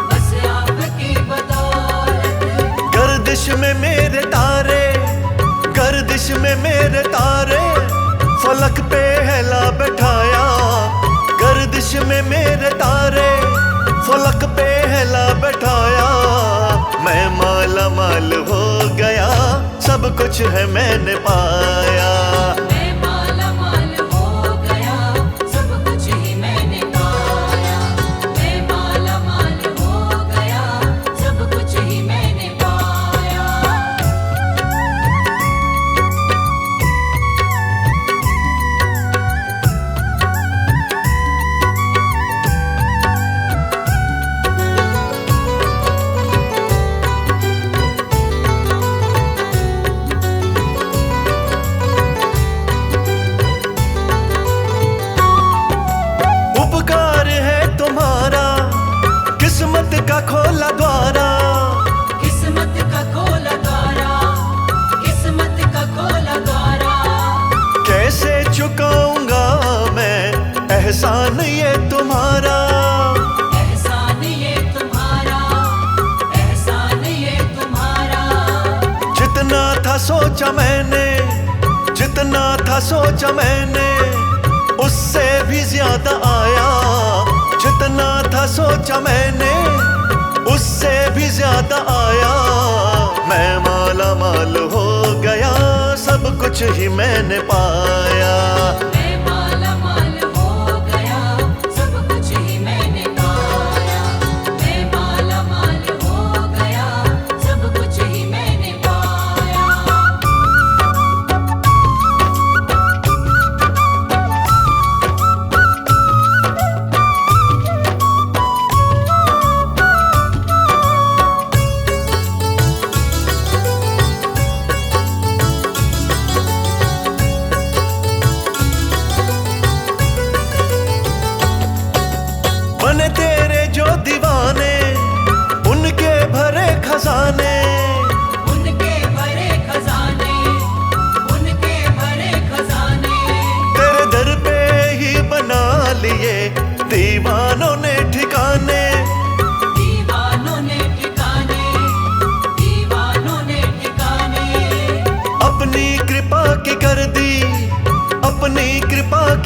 बस आपकी बदौलत। गर्दिश में मेरे तारे, गर्दिश में मेरे तारे, फलक पे हैला बैठाया। गर्दिश में मेरे तारे, फलक पे हैला बैठाया। मैं माला माल हो गया, सब कुछ है मैंने पाया। मैं माला माल हो गया, सब कुछ ही मैंने पाया। मैं माला माल हो गया, सब कुछ ही मैंने पाया। उपकार है तुम्हारा, किस्मत का खोला द्वारा। किस्मत का खोला द्वारा, किस्मत का खोला द्वारा। कैसे चुकाऊंगा मैं एहसान ये तुम्हारा। एहसान ये तुम्हारा, एहसान ये तुम्हारा। जितना था सोचा मैंने, जितना था सोचा मैंने, उससे भी ज्यादा आया। जितना था सोचा मैंने, उससे भी ज्यादा आया। मैं माला माल हो गया, सब कुछ ही मैंने पाया। मैं माला माल हो गया, सब कुछ ही मैंने पाया। मैं माला माल हो गया, सब कुछ ही मैंने पाया।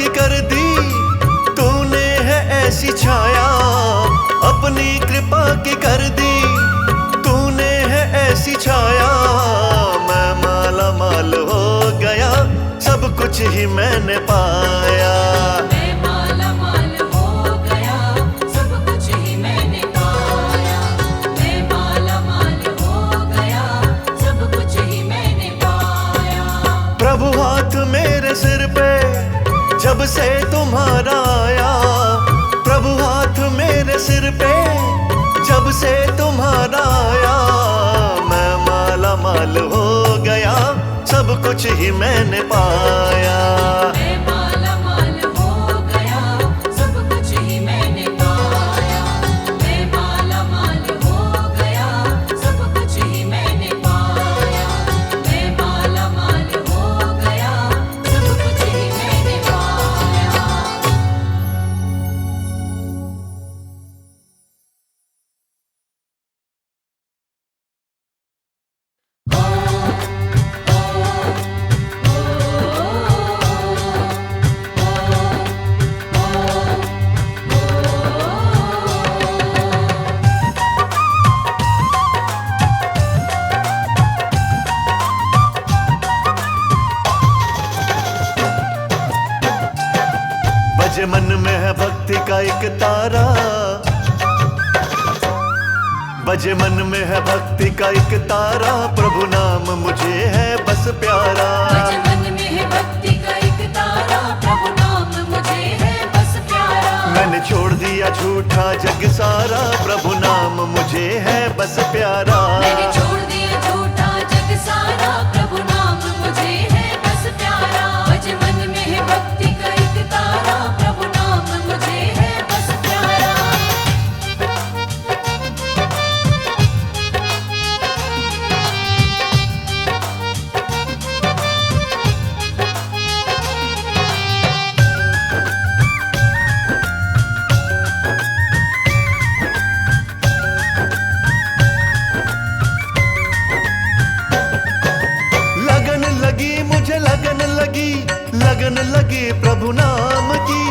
की कर दी तूने है ऐसी छाया, अपनी कृपा की कर दी तूने है ऐसी छाया। मैं माला माल हो गया, सब कुछ ही मैंने पाया। मैं माला माल हो गया, सब कुछ ही मैंने पाया। मैं माला माल हो गया, सब कुछ ही मैंने पाया। प्रभु हाथ मेरे सिर पे जब से तुम्हारा आया, प्रभु हाथ मेरे सिर पे जब से तुम्हारा आया। मैं माला माल हो गया, सब कुछ ही मैंने पाया। मैं माला माल हो गया, सब कुछ ही मैंने पाया। मैं माला माल हो गया, सब कुछ ही मैंने पाया। मैं माला माल हो गया, सब कुछ ही मैंने पाया। बजे मन में है भक्ति का एक तारा, बजे मन में है भक्ति का एक तारा। प्रभु नाम मुझे है बस प्यारा। बजे मन में है भक्ति का एक तारा, प्रभु नाम मुझे है बस प्यारा। मैंने छोड़ दिया झूठा जग सारा, प्रभु नाम मुझे है बस प्यारा। मैंने छोड़ दिया झूठा जग सारा, प्रभु नाम मुझे है बस प्यारा। बजे मन में है भक्ति का एक तारा, प्रभु नाम मुझे है बस प्यारा। लगन लगी मुझे लगन लगी, लगन लगी प्रभु नाम की।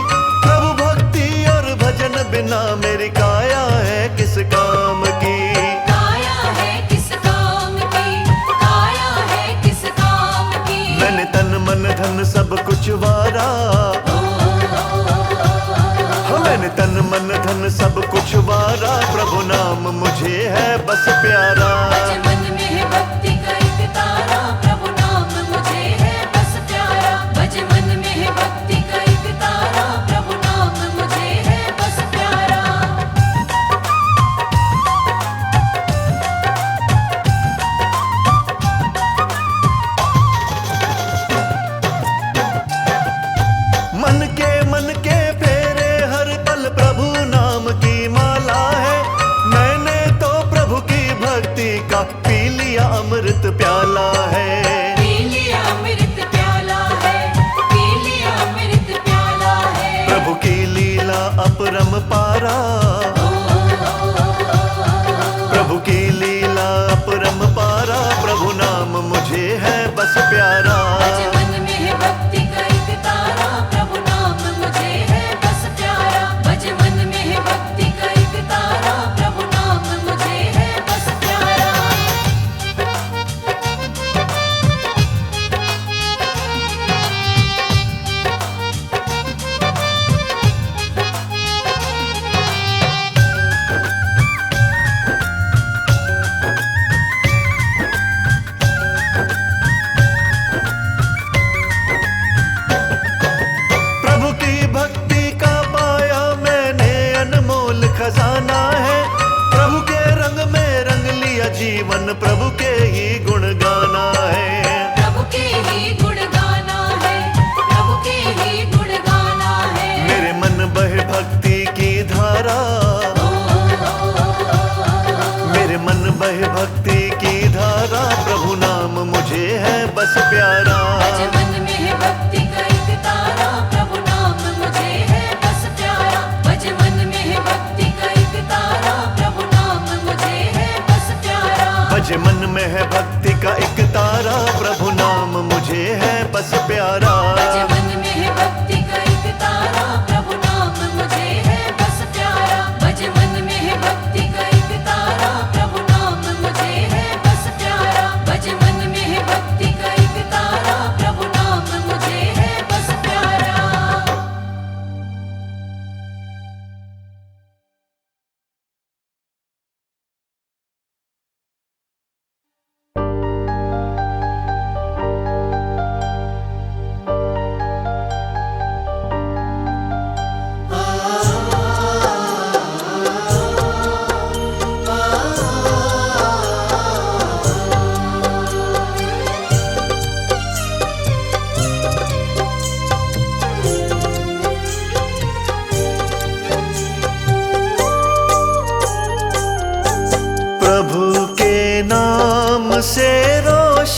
प्रभु भक्ति और भजन बिना मेरी काया है किस काम की। काया है किस काम की, काया है किस काम की। मैंने तन मन धन सब कुछ वारा, हाँ, मैंने तन मन धन सब कुछ वारा। प्रभु नाम मुझे है बस प्यारा। बजे मन में है भक्ति का एक तारा, प्रभु नाम मुझे है बस प्यारा। बजे मन में है भक्ति का एक तारा, प्रभु नाम मुझे है बस प्यारा। मन के फेरे हर पल प्रभु नाम की माला है।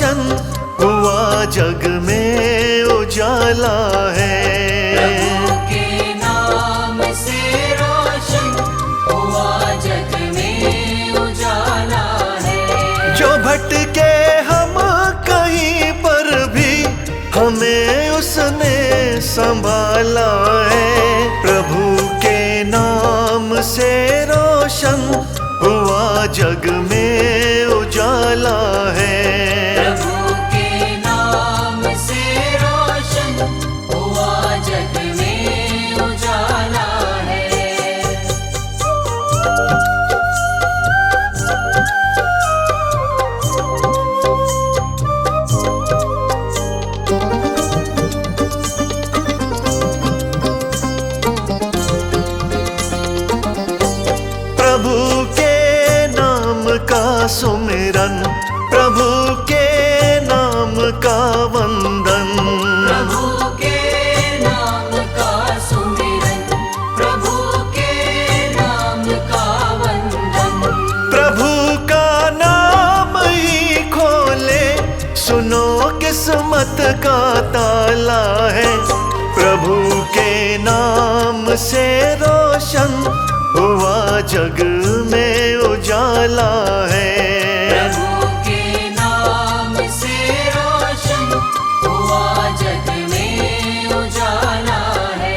रोशन हुआ जग में उजाला है। प्रभु के नाम से रोशन हुआ जग में उजाला है। जो भटके हम कहीं पर भी हमें उसने संभाला है। प्रभु के नाम से रोशन हुआ जग में उजाला है। प्रभु के नाम से रोशन हुआ जग में उजाला है। प्रभु के नाम का सुमिरन, प्रभु के नाम का वंदन, प्रभु के नाम का सुमिरन, प्रभु के नाम का वंदन। प्रभु का नाम ही खोले सुनो किस्मत का ताला है। प्रभु के नाम से रोशन हुआ जग में उजाला है। प्रभु के नाम से रोशन हुआ जग में उजाला है।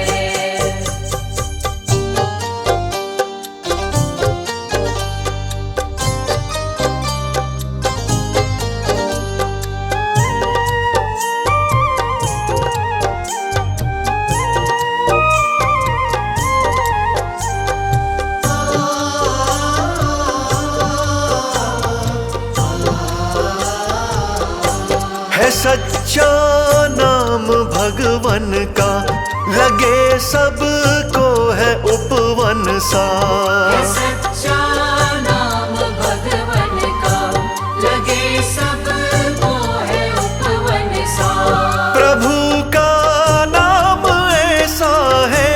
है सच्चा नाम भगवन का, लगे सबको है उपवन सा। ये सच्चा नाम भगवन का, लगे सबको है उपवन सा। प्रभु का नाम ऐसा है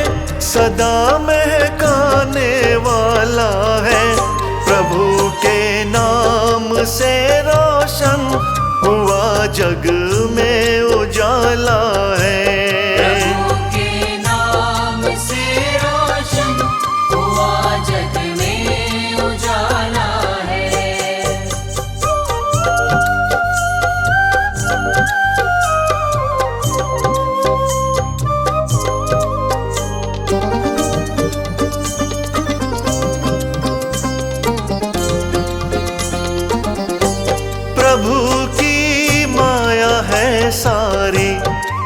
सदा महकाने वाला है। प्रभु के नाम से रोशन हुआ जग में उजाला है। प्रभु के नाम से रोशन हुआ जग में उजाला है। प्रभु की माया है सारी,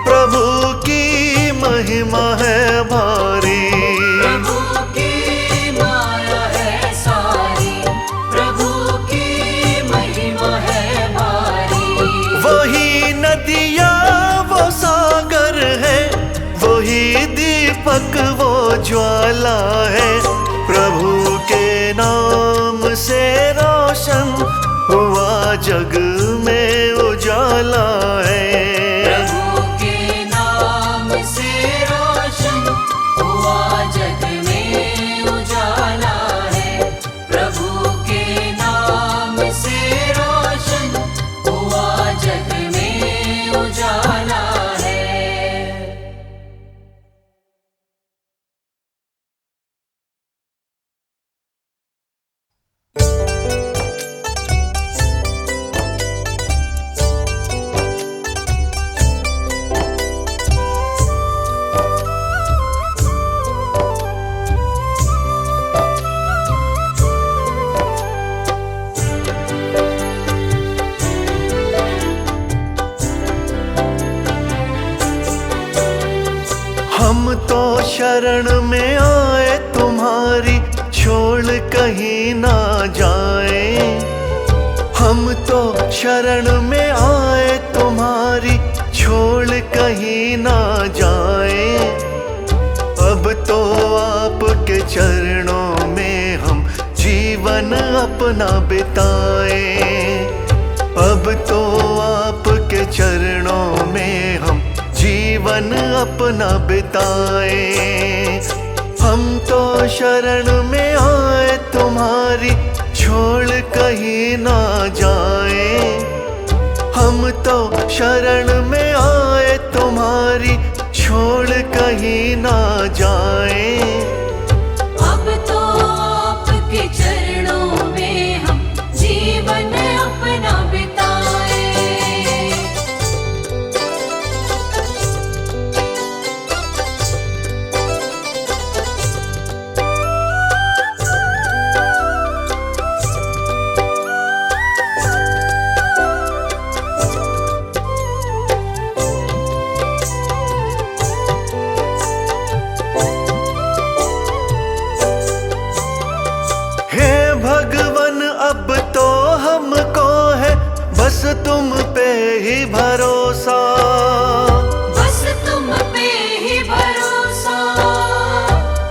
प्रभु की महिमा है भारी। प्रभु की माया है सारी, प्रभु की महिमा है भारी। वही नदिया वो सागर है, वही दीपक वो ज्वाला है। प्रभु के नाम से रोशन हुआ जग में उजाला है। प्रभु के नाम से रोशन हुआ जग में उजाला है। प्रभु के नाम से रोशन हुआ जग में उजाला है। हम तो शरण में आए तुम्हारी, छोड़ कहीं ना जाए। हम तो शरण में आए तुम्हारी, छोड़ कहीं ना जाए। अब तो आपके चरणों में हम जीवन अपना बिताए। अब तो आपके चरणों में हम जीवन अपना बिताए। हम तो शरण में आए तुम्हारी, छोड़ कहीं ना जाए। हम तो शरण में आए तुम्हारी, छोड़ कहीं ना जाए। अब तो आपके चरणों में हम जीवन अपना बिताए। हे भगवन अब तो हमको है बस तुम पे ही भरोसा, बस तुम पे ही भरोसा।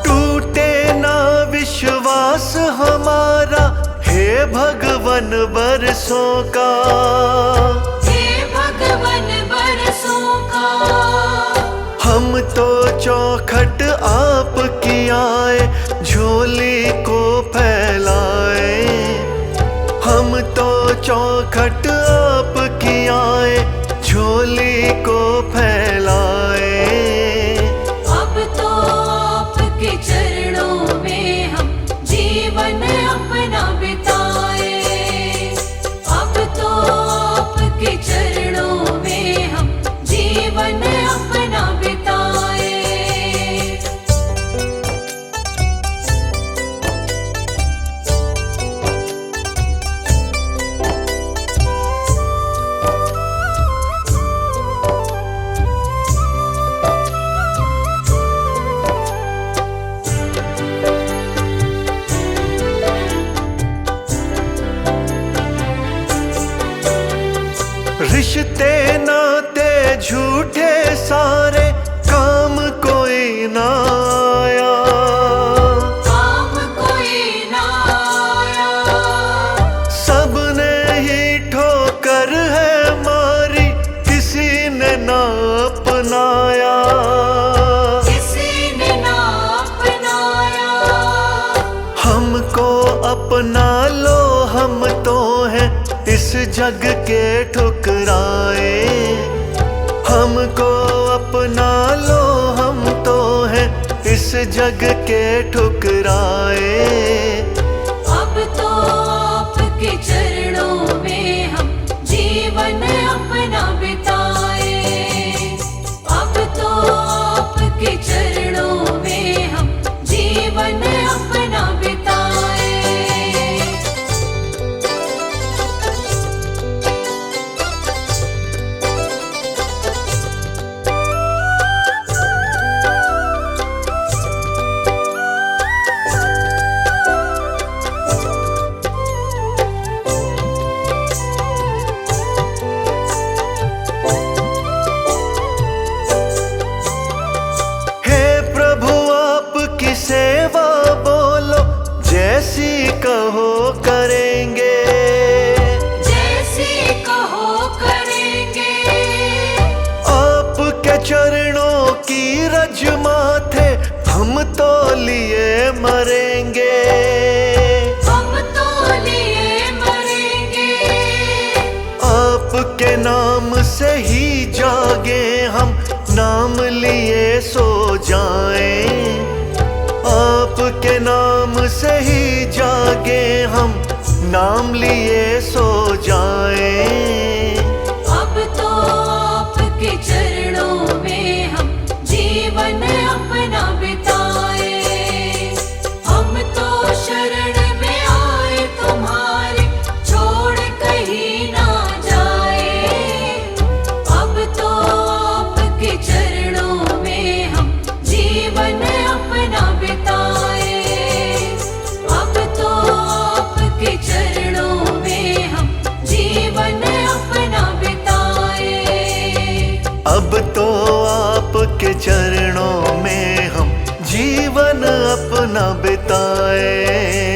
टूटे ना विश्वास हमारा, हे भगवन बरसों का। हे भगवन बरसों का। हम तो चौखट आपकी आए, झोली को फैलाए। हम तो चौखट आपकी आए, झोली को फैलाए। अब तो आपके चरणों में हम जीवन अपना बिताए। अब तो आपके चरणों में हम जीवन अपना बिताए। रिश्ते नाते झूठे सारे, काम कोई ना आया। काम कोई ना आया। सबने ही ठोकर है मारी, किसी ने ना अपनाया। किसी ने ना अपनाया। हमको अपना लो, हम तो हैं इस जग के ठुकराए। हमको अपना लो, हम तो हैं इस जग के ठुकराए। अब तो आपके चरणों में हम जीवन अपना बिताए। अब तो आपके चरणों में हम जीवन अपना बिताए। हे प्रभु आपकी सेवा बोलो, जैसी कहो करेंगे। जैसी कहो करेंगे। आपके चरणों की रज माथे, हम तो लिए मरेंगे। हम तो लिए मरेंगे। आपके नाम से ही जागे हम, नाम लिए सो जाएं। आपके नाम से ही जागे हम, नाम लिए सो जाएं। अब तो आपके चरणों में हम जीवन अपना बिताए। हम तो शरण में आए तुम्हारे, छोड़ कहीं ना जाए। अब तो आपके चरणों में हम जीवन अपना बिताए। अब तो आपके चरणों में हम जीवन अपना बिताए। अब तो आपके चरणों में हम जीवन अपना बिताए।